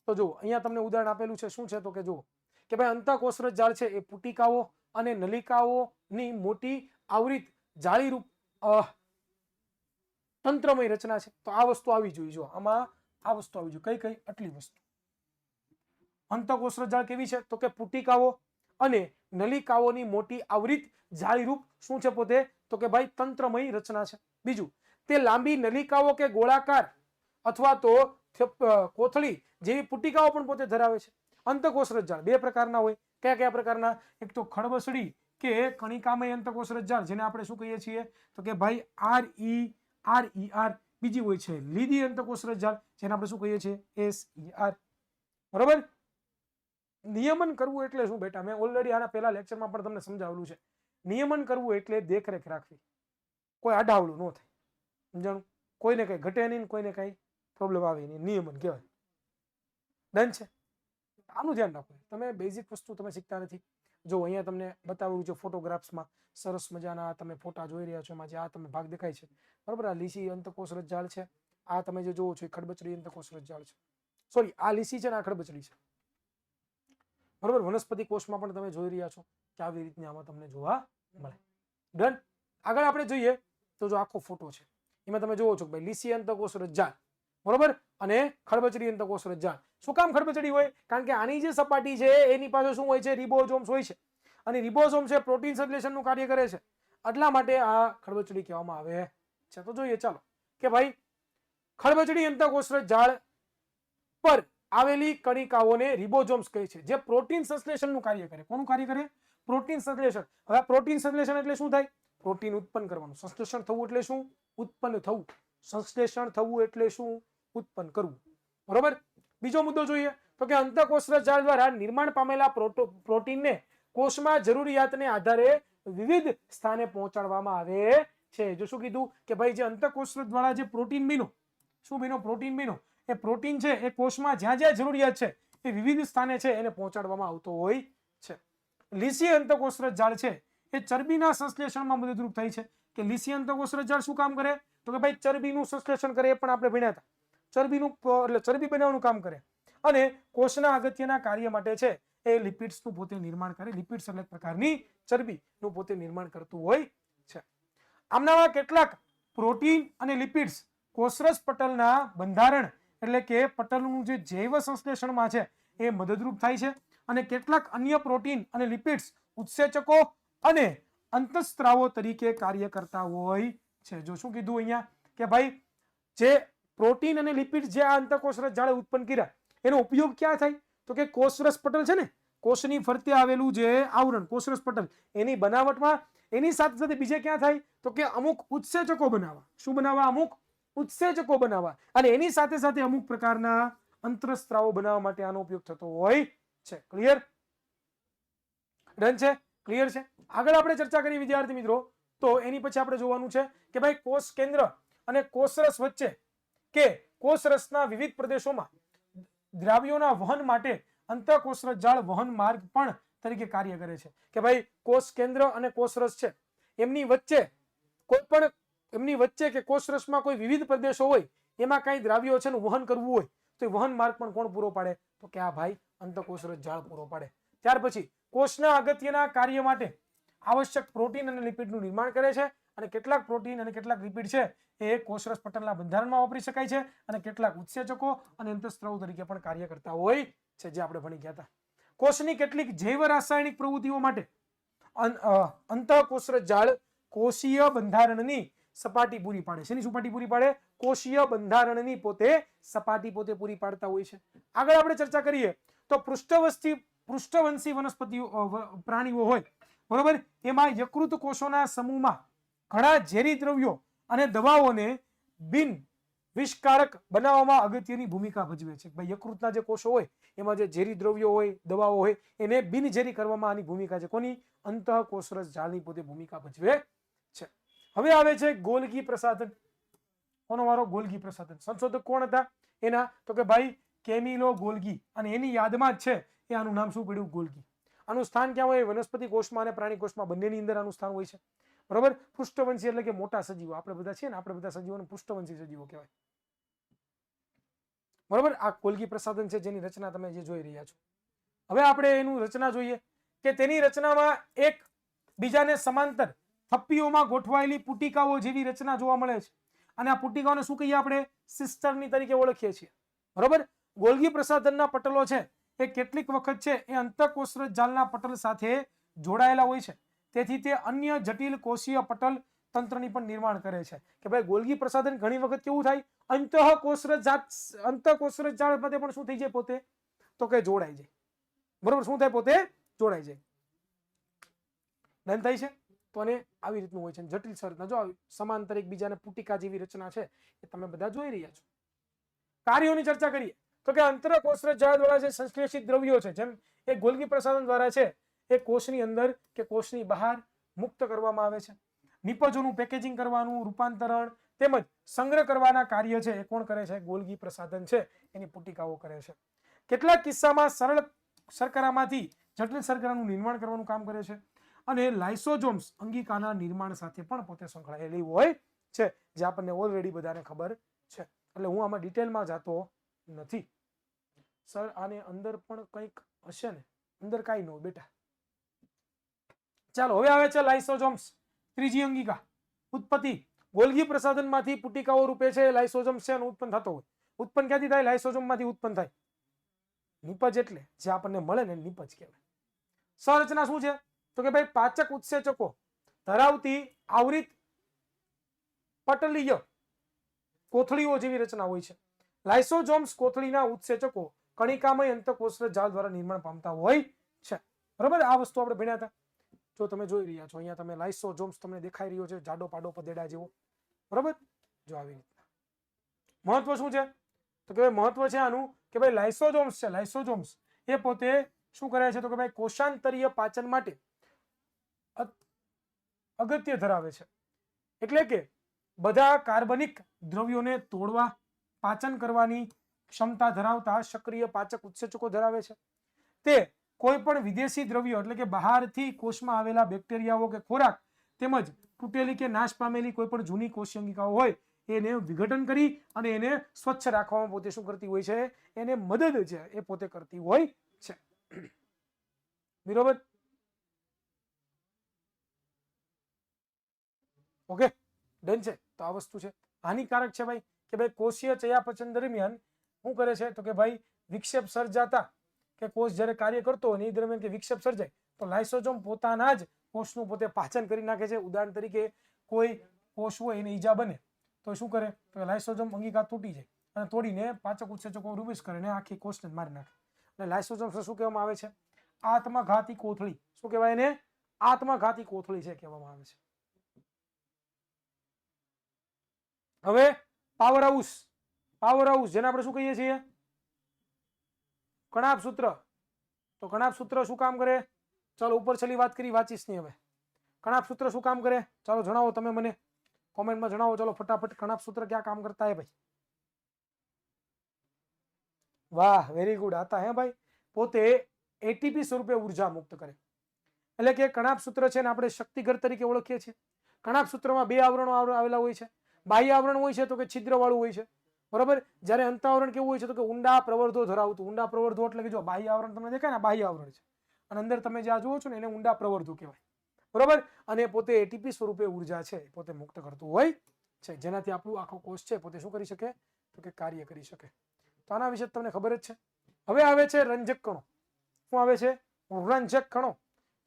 તો જો અહીંયા તમને ઉદાહરણ આપેલું છે. શું છે? તો કે જુઓ કે ભાઈ અંતઃકોષરસ જાળ છે એ પુટિકાઓ અને નલિકાઓની મોટી આવૃત જાળીરૂપ તંત્રમય રચના છે. તો આ વસ્તુ આવી જોઈએ. જો આમાં આ વસ્તુ આવી જોઈએ. કઈ કઈ? આટલી વસ્તુ. અંતઃકોષરસ જાળ કેવી છે? તો કે પુટિકાઓ અને નલિકાઓની મોટી આવૃત જાળીરૂપ શું છે પોતે? તો કે ભાઈ તંત્રમય રચના છે. બીજું, તે લાંબી નલિકાઓ કે ગોળાકાર અથવા તો કોથળી જેવી પુટિકાઓ પણ પોતે ધરાવે છે. અંતઃકોષરસ જાળ બે પ્રકારના હોય. કયા કયા પ્રકારના? એક તો ખડબસડી કે કણિકામય અંતઃકોષરસ જાળ, જેને આપણે શું કહીએ છીએ? તો કે ભાઈ RER. બીજી હોય છે લીદી અંતઃકોષરસ જાળ, જેને આપણે શું કહીએ છીએ? SER. બરોબર. નિયમન કરવું એટલે શું બેટા? મેં ઓલરેડી આના પહેલા લેક્ચરમાં પણ તમને સમજાવેલું છે. નિયમન કરવું એટલે દેખરેખ રાખવી, કોઈ આડાવડું ન થાય. સમજાણું? કોઈને કઈ ઘટે નહીં, કોઈને કઈ પ્રોબ્લેમ આવે નહીં. નિયમન કહેવાય. ડન છે? આનું ધ્યાન રાખો. તમે બેઝિક વસ્તુ તમે શીખતા નથી. જો અહીંયા તમને બતાવ્યું છે ફોટોગ્રાફ્સમાં, સરસ મજાના તમે ફોટા જોઈ રહ્યા છો. એમાં જે આ તમે ભાગ દેખાય છે, બરોબર, આ લીસી અંતઃકોષરસ જાળ છે. આ તમે જે જોવો છો એ ખડબચડી અંતઃકોષરસ જાળ છે. સોરી, આ લીસી છે ને આ ખડબચડી છે. બરોબર. વનસ્પતિ કોષમાં પણ તમે જોઈ રહ્યા છો કે આવી રીતની આમાં તમને જોવા મળે. ડન. આગળ આપણે જોઈએ તો જો આખો ફોટો છે, એમાં તમે જોવો છો કે ભાઈ લીસી અંતઃકોષરસ જાળ, બરોબર, અને ખડબચડી અંતઃકોષરસ જાળ. શું કામ ખડબચડી હોય? કારણ કે આની જે સપાટી છે એની પાસે શું હોય છે? રિબોઝોમ્સ હોય છે, અને રિબોઝોમ છે પ્રોટીન સંશ્લેષણનું કાર્ય કરે છે. એટલા માટે આ ખડબચડી કહેવામાં આવે છે. તો જોઈએ ચાલો કે ભાઈ ખડબચડી અંતઃકોષરસ જાળ પર આવેલી કણિકાઓને રિબોઝોમ્સ કહે છે, જે પ્રોટીન સંશ્લેષણનું કાર્ય કરે. કોનું કાર્ય કરે? પ્રોટીન સંશ્લેષણ. હવે પ્રોટીન સંશ્લેષણ એટલે શું થાય? પ્રોટીન ઉત્પન્ન કરવાનું. સંશ્લેષણ થવું એટલે શું? ઉત્પન્ન થવું. સંશ્લેષણ થવું એટલે શું? ઉત્પન્ન કરવું. બરોબર. બીજો મુદ્દો જોઈએ તો કે અંતઃકોષરસ જાળ દ્વારા નિર્માણ પામેલા પ્રોટીનને કોષમાં જરૂરિયાતને આધારે વિવિધ સ્થાને પહોંચાડવામાં આવે છે. જો શું કીધું કે ભાઈ જે અંતઃકોષરસ દ્વારા જે પ્રોટીન બન્યો, શું બન્યો? પ્રોટીન બન્યો. એ પ્રોટીન છે એ કોષમાં જ્યાં જ્યાં જરૂરિયાત છે એ વિવિધ સ્થાને છે એને પહોંચાડવામાં આવતો હોય છે. લીસી અંતઃકોષરસ જાળ છે એ ચરબીના સંશ્લેષણમાં મદદરૂપ થાય છે. કે લીસી અંતઃકોષરસ જાળ શું કામ કરે? તો કે ભાઈ ચરબીનું સંશ્લેષણ કરે. એ પણ આપણે ભણ્યા હતા. ચરબીનું એટલે ચરબી બનાવવાનું કામ કરે, અને કોષના અગત્યના કાર્ય માટે છે એ લિપિડ્સનું પોતે નિર્માણ કરે. લિપિડ્સ એટલે પ્રકારની ચરબીનું પોતે નિર્માણ કરતું હોય છે. આમના કેટલાક પ્રોટીન અને લિપિડ્સ કોષરસ પટલના બંધારણ એટલે કે પટલનું જે જૈવ સંશ્લેષણમાં છે એ મદદરૂપ થાય છે. અને કેટલાક અન્ય પ્રોટીન અને લિપિડ્સ ઉત્સેચકો અને અંતઃસ્ત્રાવો તરીકે કાર્ય કરતા હોય છે. જો શું કીધું અહીંયા કે ભાઈ જે પ્રોટીન અને લિપિડ જે આ અંતઃકોષરસ જાળે ઉત્પન્ન કર્યા એનો ઉપયોગ ક્યાં થાય? તો કે કોષરસ પટલ છે ને, કોષની ફરતે આવેલું જે આવરણ કોષરસ પટલ, એની બનાવટમાં. એની સાથે સાથે બીજે ક્યાં થાય? તો કે અમુક ઉત્સેચકો બનાવવા. શું બનાવવા? અમુક ઉત્સેચકો બનાવવા. અને એની સાથે સાથે અમુક પ્રકારના અંતઃસ્ત્રાવો બનાવવા માટે આનો ઉપયોગ થતો હોય છે. ક્લિયર? ડન છે? ક્લિયર છે? આગળ આપણે ચર્ચા કરી વિદ્યાર્થી મિત્રો. તો એની પછી આપણે જોવાનું છે કે ભાઈ કોષ કેન્દ્ર અને કોષરસ વચ્ચે કે કોષરસના વિવિધ પ્રદેશોમાં દ્રાવ્યોના વહન માટે અંતઃકોષરસ જાળ વહન માર્ગ પણ તરીકે કાર્ય કરે છે. કે ભાઈ કોષ કેન્દ્ર અને કોષરસ છે એમની વચ્ચે કોઈ પણ એમની વચ્ચે કે કોષરસમાં કોઈ વિવિધ પ્રદેશો હોય એમાં કઈ દ્રાવ્યો છે એનું વહન કરવું હોય તો એ વહન માર્ગ પણ કોણ પૂરો પાડે? તો કે આ ભાઈ અંતઃકોષરસ જાળ પૂરો પાડે. ત્યાર પછી કોષના અગત્યના કાર્ય માટે આવશ્યક પ્રોટીન અને લિપિડનું નિર્માણ કરે છે અને કેટલાક પ્રોટીન અને કેટલાક લિપિડ છે એ કોષરસ પટલના બંધારણમાં વાપરી શકાય છે અને કેટલાક ઉત્સેચકો અને અંતઃસ્ત્રાવ તરીકે પણ કાર્ય કરતા હોય છે, જે આપણે ભણી ગયા હતા. કોષની કેટલીક જૈવ રાસાયણિક પ્રવૃત્તિઓ માટે અંતઃકોષરસ જાળ કોષીય બંધારણની સપાટી પૂરી પાડે છે. એની સપાટી પૂરી પાડે? કોષીય બંધારણની પોતે સપાટી પોતે પૂરી પાડતા હોય છે. આગળ આપણે ચર્ચા કરીએ તો પૃષ્ઠવંશી વનસ્પતિઓ પ્રાણીઓ હોય બરોબર, એમાં યકૃત કોષોના સમૂહમાં ઘણા ઝેરી દ્રવ્યો અને દવાઓને બિન વિષકારક બનાવવામાં અગત્યની ભૂમિકા ભજવે છે. ભાઈ યકૃતના જે કોષો હોય એમાં જે ઝેરી દ્રવ્યો હોય, દવાઓ હોય, એને બિનઝેરી કરવામાં આની ભૂમિકા છે. કોની? અંતઃકોષરસ જાળની પોતે ભૂમિકા ભજવે છે. હવે આવે છે ગોલ્ગી પ્રસાધન. કોનો વારો? ગોલ્ગી પ્રસાધન. સંશોધક કોણ હતા એના? તો કે ભાઈ કેમિલો ગોલ્ગી. અને એની યાદમાં જ છે એ આનું નામ શું પડ્યું? ગોલ્ગી. આનું સ્થાન ક્યાં હોય? વનસ્પતિ કોષમાં અને પ્રાણી કોષમાં બંનેની અંદર આનું સ્થાન હોય છે. બરોબર. પૃષ્ઠવંશી એટલે કે મોટા સજીવો. આપણે બધા છીએ ને, આપણે બધા સજીવોને પૃષ્ઠવંશી સજીવો કહેવાય. બરોબર. આ ગોલ્ગી પ્રસાધન છે જેની રચના તમે જે જોઈ રહ્યા છો. હવે આપણે એનું રચના જોઈએ કે તેની રચનામાં એક બીજાને સમાંતર થપ્પીઓમાં ગોઠવાયેલી પુટિકાઓ જેવી રચના જોવા મળે છે. અને આ પુટિકાઓને શું કહીએ આપણે? સિસ્ટરની તરીકે ઓળખીએ છીએ. બરોબર. ગોલ્ગી પ્રસાધનના પટલો છે એ કેટલીક વખત છે એ અંતઃકોષરસ જાળના પટલ સાથે જોડાયેલા હોય છે. તેથી તે અન્ય જટિલ કોષીય પટલ તંત્રની પણ નિર્માણ કરે છે. કે ભાઈ ગોલ્ગી પ્રસાધન ઘણી વખત કેવું થાય? અંતઃકોષરસ જાળ સાથે પણ શું થઈ જાય પોતે? તો કે જોડાઈ જાય. બરોબર. શું થાય? પોતે જોડાઈ જાય. ડન થાય છે. તો આને આવી રીતનું હોય છે. જટિલ સ્વરૂપના જો સમાંતર એકબીજાને પુટિકા જેવી રચના છે એ તમે બધા જોઈ રહ્યા છો. કાર્યોની ચર્ચા કરીએ તો કે અંતઃકોષરસ જાળ દ્વારા જે સંશ્લેષિત દ્રવ્યો છે, જેમ એ ગોલ્ગી પ્રસાધન દ્વારા છે એ કોષની અંદર કે કોષની બહાર મુક્ત કરવામાં આવે છે. નિપજોનું પેકેજિંગ કરવાનું, રૂપાંતરણ તેમજ સંગ્રહ કરવાના કાર્ય છે એ કોણ કરે છે? ગોલ્ગી પ્રસાધન છે એની પુટિકાઓ કરે છે. કેટલાક કિસ્સામાં સરળ શર્કરામાંથી જટિલ શર્કરાનું નિર્માણ કરવાનું કામ કરે છે. અને લાઇસોઝોમ્સ અંગિકાના નિર્માણ સાથે પણ પોતે સંકળાયેલી હોય છે, જે આપણને ઓલરેડી બધાને ખબર છે. એટલે હું આમાં ડિટેલમાં જતો નથી. સર આને અંદર પણ કંઈક હશે ને? અંદર કાંઈ ન હોય બેટા. ચાલો હવે આવે છે લાઇસોઝોમ્સ. ત્રીજી અંગિકા. ઉત્પત્તિ. ગોલ્ગી પ્રસાધનમાંથી પુટિકાઓ રૂપે છે લાઇસોઝોમ્સ છે ઉત્પન્ન થતો હોય. ઉત્પન્ન ક્યાંથી થાય? લાઇસોઝોમમાંથી ઉત્પન્ન થાય. નિપજ એટલે જે આપણને મળે ને નિપજ કહેવાય. સંરચના શું છે? તો કે ભાઈ પાચક ઉત્સેચકો ધરાવતી આવૃત પટલીય કોથળીઓ જેવી રચના હોય છે. લાઇસોઝોમ્સ કોથળીના ઉત્સેચકો કણિકામય અંતઃકોષરસ જાળ દ્વારા નિર્માણ પામતા હોય છે. બરાબર. આ વસ્તુ આપણે ભણ્યા હતા. જો તમે જોઈ રહ્યા છો અહીંયા તમે લાઇસોઝોમ્સ તમને દેખાઈ રહ્યો છે જાડો પાડો પદેડા જેવો. બરાબર. જો આવી રીતના. મહત્વ શું છે? તો કે મહત્વ છે આનું કે ભાઈ લાઇસોઝોમ્સ છે, લાઇસોઝોમ્સ એ પોતે શું કરે છે? તો કે ભાઈ કોષાંતરીય પાચન માટે અગત્ય ધરાવે છે. એટલે કે બધા કાર્બનિક દ્રવ્યોને તોડવા, પાચન કરવાની ક્ષમતા ધરાવતા સક્રિય પાચક ઉત્સેચકો ધરાવે છે. તે કોઈ પણ વિદેશી દ્રવ્યો એટલે કે બહારથી કોષમાં આવેલા બેક્ટેરિયાઓ કે ખોરાક તેમજ તૂટેલી કે નાશ પામેલી કોઈ પણ જૂની કોષીય અંગિકાઓ હોય એને વિઘટન કરી અને એને સ્વચ્છ રાખવામાં પોતે શું કરતી હોય છે? એને મદદ છે એ પોતે કરતી હોય છે. બરોબર. ઓકે ડન છે. તો આ વસ્તુ છે. હાનિકારક છે ભાઈ કે ભાઈ કોષીય ચયાપચય દરમિયાન શું કરે છે? તો કે ભાઈ વિક્ષેપ સર્જાતા કે કોષ જ્યારે કાર્ય કરતો હોય એ દરમિયાન કે વિક્ષેપ સર્જાય તો લાઇસોઝોમ પોતાના જ કોષનું પોતે પાચન કરી નાખે છે. ઉદાહરણ તરીકે કોઈ કોષ હોય એને ઈજા બને તો શું કરે? તો લાઇસોઝોમ અંગિકા તૂટી જાય અને તોડીને પાચક ઉત્સેચકો રૂબિસ કરીને આખી કોષને મારી નાખે. એટલે લાઇસોઝોમ શું કહેવામાં આવે છે? આત્મઘાતી કોથળી. શું કહેવાય એને? આત્મઘાતી કોથળી છે કહેવામાં આવે છે. હવે પાવર હાઉસ. પાવર હાઉસ જેને આપણે શું કહીએ છીએ? કણાભ સૂત્ર. તો કણાભ સૂત્ર શું કામ કરે? ચાલો ઉપર છેલ્લી વાત કરી, વાંચીશ નહીં હવે. કણાભ સૂત્ર શું કામ કરે? ચાલો જણાવો તમે મને કોમેન્ટમાં જણાવો. ચાલો ફટાફટ કણાભ સૂત્ર ક્યાં કામ કરતા है भाई? વાહ વેરી ગુડ. आता है भाई. પોતે એટીપી સ્વરૂપે ઉર્જા મુક્ત કરે. એટલે કે કણાપ સૂત્ર છે ને આપણે શક્તિઘર તરીકે ઓળખીએ છીએ. કણાપ સૂત્રમાં બે આવરણો આવેલા હોય છે. બાહ્ય આવરણ હોય છે તો કે છિદ્ર વાળું હોય છે, બરોબર. જ્યારે અંતઃઆવરણ કેવું હોય છે તો કે ઊંડા પ્રવર્ધો ધરાવતું. ઊંડા પ્રવર્ધો એટલે કે જો બાહ્ય આવરણ તમને દેખાય ને, બાહ્ય આવરણ છે, અને અંદર તમે જ્યાં જુઓ છો ને એને ઊંડા પ્રવર્ધો કહેવાય, બરોબર. અને પોતે એટીપી સ્વરૂપે ઉર્જા છે પોતે મુક્ત કરતું હોય છે, જેનાથી આપણું આખો કોષ છે પોતે શું કરી શકે તો કે કાર્ય કરી શકે. તો આના વિશે તમને ખબર જ છે. હવે આવે છે રંજક કણો. શું આવે છે? રંજક કણો.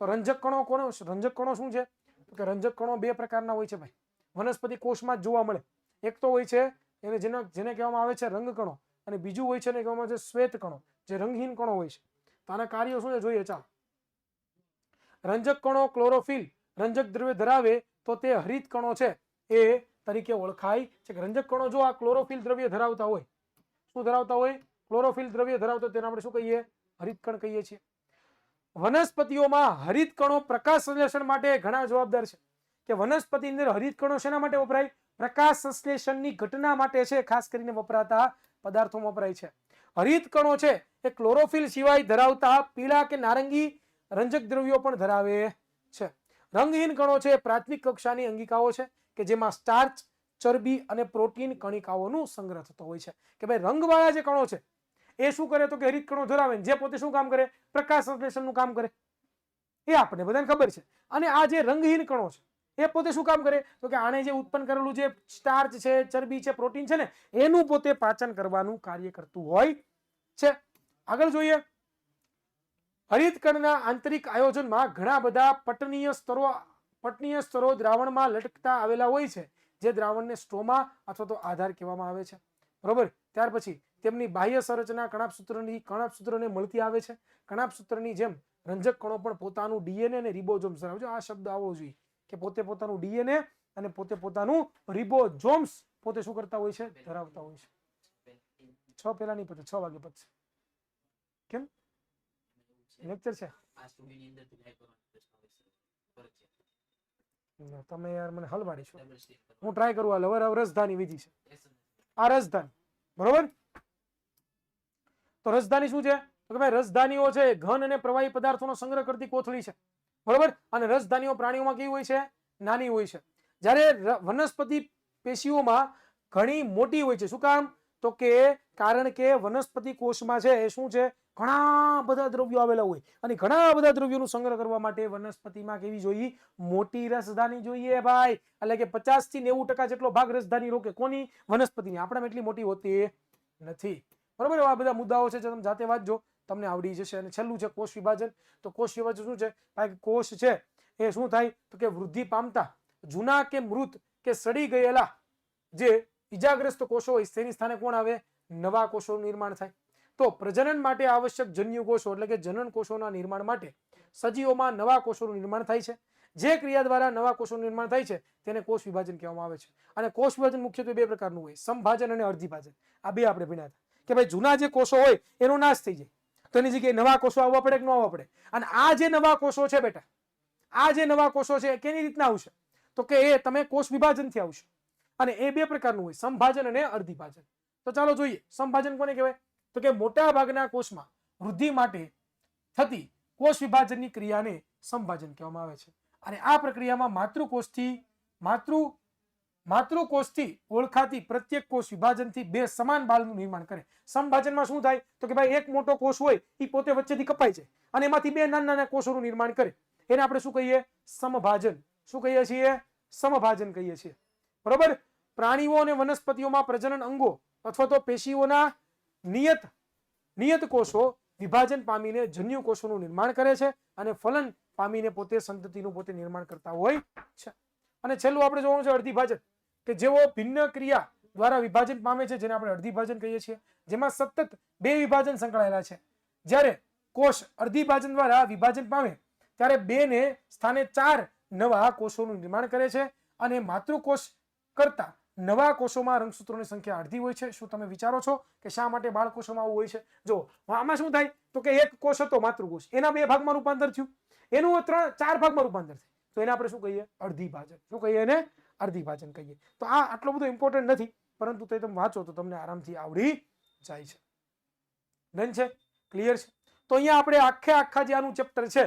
તો રંજક કણો કોનો? રંજક કણો શું છે તો કે રંજક કણો બે પ્રકારના હોય છે ભાઈ, વનસ્પતિ કોષમાં જ જોવા મળે. એક તો હોય છે જેને કહેવામાં આવે છે રંગ કણો, અને બીજું હોય છે ને કહેવામાં આવે છે શ્વેત કણો, જે રંગહીન કણો હોય છે. તો આના કાર્યો શું છે જોઈએ ચાલો. રંજક કણો ક્લોરોફિલ રંજક દ્રવ્ય ધરાવે તો તે હરિત કણો છે એ તરીકે ઓળખાય છે. રંજક કણો જો આ ક્લોરોફિલ દ્રવ્ય ધરાવતા હોય, શું ધરાવતા હોય? ક્લોરોફિલ દ્રવ્ય ધરાવતા, તેને આપણે શું કહીએ? હરિત કણ કહીએ છીએ. વનસ્પતિઓમાં હરિત કણો પ્રકાશ સંશ્લેષણ માટે ઘણા જવાબદાર છે. કે વનસ્પતિ અંદર હરિત કણો શેના માટે વપરાય? પ્રકાશ સંશ્લેષણની ઘટના માટે છે, ખાસ કરીને વપરાતા પદાર્થોમાં વપરાય છે. હરિત કણો છે એ ક્લોરોફિલ સિવાય ધરાવતા પીળા કે નારંગી રંજક દ્રવ્યો પણ ધરાવે છે. રંગહીન કણો છે પ્રાથમિક કક્ષાની અંગિકાઓ છે કે જેમાં સ્ટાર્ચ, ચરબી અને પ્રોટીન કણિકાઓનો સંગ્રહ થતો હોય છે. કે ભાઈ રંગવાળા જે કણો છે એ શું કરે તો કે હરિત કણો ધરાવે, જે પોતે શું કામ કરે? પ્રકાશ સંશ્લેષણનું કામ કરે. એ આપણને બધાને ખબર છે. અને આ જે રંગહીન કણો છે એ પોતે શું કામ કરે તો કે આને જે ઉત્પન્ન કરેલું જે સ્ટાર્ચ છે, ચરબી છે, પ્રોટીન છે ને એનું પોતે પાચન કરવાનું કાર્ય કરતું હોય છે. આગળ જોઈએ. હરિત કણના આંતરિક આયોજનમાં ઘણા બધા પટનીય સ્તરો દ્રાવણમાં લટકતા આવેલા હોય છે, જે દ્રાવણને સ્ટ્રોમા અથવા તો આધાર કહેવામાં આવે છે, બરોબર. ત્યાર પછી તેમની બાહ્ય સંરચના કણાપસૂત્રને મળતી આવે છે. કણાપસૂત્રની જેમ રંજક કણો પણ પોતાનું ડીએનએ અને રિબોઝોમ્સ ધરાવે છે. આ શબ્દ આવવો જોઈએ કે પોતે પોતાનું ડીએનએ અને પોતે પોતાનું રિબોઝોમ્સ પોતે શું કરતા હોય છે? ધરાવતા હોય છે. 6 પહેલા નહીં પતે, 6 વાગે પતશે. કેમ લેક્ચર છે? તમે યાર મને હલવાડી છો. હું ટ્રાય કરું. હાલ હવે રસધાની વિધિ છે. આ રસધાની, બરોબર. તો રસધાની શું છે તો કે ભાઈ રસધાનીઓ છે ઘન અને પ્રવાહી પદાર્થોનો સંગ્રહ કરતી કોથળી છે, બરોબર. અને રસધાનીઓ પ્રાણીઓમાં કેવી હોય છે? નાની હોય છે. જ્યારે વનસ્પતિ પેશીઓમાં ઘણી મોટી હોય છે. શું કામ તો કે કારણ કે વનસ્પતિ કોષમાં છે એ શું છે? ઘણા બધા દ્રવ્યો આવેલા હોય, અને ઘણા બધા દ્રવ્યોનો સંગ્રહ કરવા માટે વનસ્પતિમાં કેવી જોઈએ? મોટી રસધાની જોઈએ ભાઈ. એટલે કે 50 થી 90% જેટલો ભાગ રસધાની રોકે. કોની? વનસ્પતિની. આપણામાં એટલી મોટી હોતી નથી, બરોબર. આ બધા મુદ્દાઓ છે, તમે જાતે વાંચજો, તમને આવડી જશે. અને છેલ્લું છે કોષ વિભાજન. તો કોષ વિભાજન શું છે ભાઈ? કોષ છે એ શું થાય તો કે વૃદ્ધિ પામતા જૂના કે મૃત કે સડી ગયેલા જે ઈજાગ્રસ્ત કોષો હોય તેની સ્થાને કોણ આવે? નવા કોષોનું નિર્માણ થાય. તો પ્રજનન માટે આવશ્યક જન્યુ કોષો એટલે કે જનન કોષોના નિર્માણ માટે સજીવોમાં નવા કોષોનું નિર્માણ થાય છે. જે ક્રિયા દ્વારા નવા કોષોનું નિર્માણ થાય છે તેને કોષ વિભાજન કહેવામાં આવે છે. અને કોષ વિભાજન મુખ્યત્વે બે પ્રકારનું હોય, સમભાજન અને અર્ધિભાજન. આ બે આપણે ભણ્યા હતા કે ભાઈ જૂના જે કોષો હોય એનો નાશ થઈ જાય તો એની જગ્યાએ નવા કોષો આવવા પડે કે ન આવવા પડે? અને આ જે નવા કોષો છે બેટા, આ જે નવા કોષો છે કેની રીતના આવશે તો કે એ તમે કોષ વિભાજનથી આવશે. અને એ બે પ્રકારનું હોય, સમભાજન અને અર્ધિભાજન. તો ચાલો જોઈએ. સમભાજન કોને કહેવાય તો કે મોટા ભાગના કોષમાં વૃદ્ધિ માટે થતી કોષ વિભાજનની ક્રિયાને સમભાજન કહેવામાં આવે છે. અને આ પ્રક્રિયામાં માતૃકોષથી ઓળખાતી પ્રત્યેક કોષ વિભાજનથી બે સમાન બાળનું નિર્માણ કરે. સમભાજનમાં શું થાય તો કે ભાઈ એક મોટો કોષ હોય એ પોતે વચ્ચેથી કપાઈ જાય અને એમાંથી બે નાના નાના કોષોનું નિર્માણ કરે. એને આપણે શું કહીએ? સમભાજન. શું કહીએ છીએ? સમભાજન કહીએ છીએ, બરોબર. પ્રાણીઓ અને વનસ્પતિઓમાં પ્રજનન અંગો અથવા તો પેશીઓના નિયત કોષો વિભાજન પામીને જન્યુ કોષોનું નિર્માણ કરે છે અને ફલન પામીને પોતે સંતતિનું પોતે નિર્માણ કરતા હોય છે. અને છેલ્લું આપણે જોવાનું છે અર્ધિભાજન, કે જેઓ ભિન્ન ક્રિયા દ્વારા વિભાજન પામે છે, જેને આપણે અર્ધિભાજન કહીએ છીએ, જેમાં સતત બે વિભાજન સંકળાયેલા છે. જ્યારે કોષ અર્ધિભાજન દ્વારા વિભાજન પામે ત્યારે બે ને સ્થાને 4 નવા કોષોનું નિર્માણ કરે છે. અને માતૃકોષ કરતા નવા કોષોમાં રંગસૂત્રોની સંખ્યા અડધી હોય છે. શું તમે વિચારો છો કે શા માટે બાળકોષોમાં આવું હોય છે? જો આમાં શું થાય તો કે એક કોષ હતો માતૃકોષ, એના 2 ભાગમાં રૂપાંતર થયું, એનું 4 ભાગમાં રૂપાંતર થયું, તો એને આપણે શું કહીએ? અર્ધિભાજન. શું કહીએ એને? અર્ધિભાજન કહીએ. તો આ આટલો બધો ઇમ્પોર્ટન્ટ નથી, પરંતુ તે તમે વાંચો તો તમને આરામથી આવડી જાય છે. ડન છે? ક્લિયર છે? તો અહીંયા આપણે આખા જે આનું ચેપ્ટર છે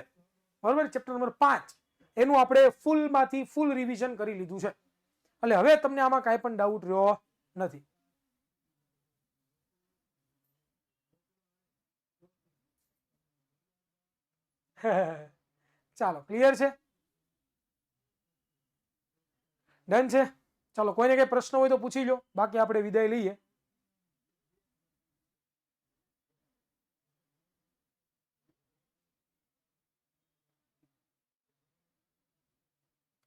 બરોબર, ચેપ્ટર નંબર 5 એનું આપણે ફૂલમાંથી ફૂલ રિવિઝન કરી લીધું છે, એટલે હવે તમને આમાં કાંઈ પણ ડાઉટ રહ્યો નથી. ચાલો, ક્લિયર છે, ડન છે. ચાલો, કોઈને કઈ પ્રશ્ન હોય તો પૂછી લો, બાકી આપણે વિદાય લઈએ.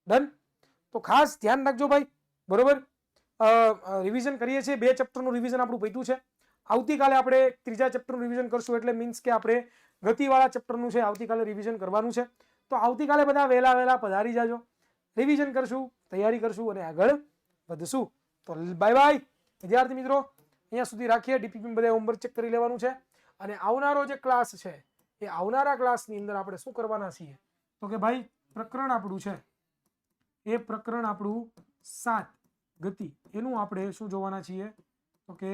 ડન. તો ખાસ ધ્યાન રાખજો ભાઈ, બરોબર. રિવિઝન કરીએ છીએ, 2 ચેપ્ટરનું રિવિઝન આપણું પત્યું છે. આવતીકાલે આપણે 3જા ચેપ્ટરનું રિવિઝન કરશું, એટલે મીન્સ કે આપણે ગતિવાળા ચેપ્ટરનું છે આવતીકાલે રિવિઝન કરવાનું છે. તો આવતીકાલે બધા વહેલા પધારી જાજો, રિવિઝન કરશું, તૈયારી કરશું અને આગળ વધશું. તો બાય બાય વિદ્યાર્થી મિત્રો, અહીંયા સુધી રાખીએ. ડીપીપી બધા હોમવર્ક ચેક કરી લેવાનું છે, અને આવનારો જે ક્લાસ છે એ આવનારા ક્લાસની અંદર આપણે શું કરવાના છીએ, તો કે ભાઈ પ્રકરણ આપણું છે એ પ્રકરણ આપણું 7 ગતિ, એનું આપણે શું જોવાના છીએ, તો કે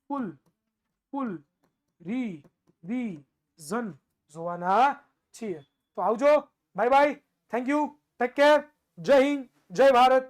ફૂલ રિવિઝન જોવાના છીએ. તો આવજો, bye bye, thank you, take care, જય હિન્દ, જય ભારત.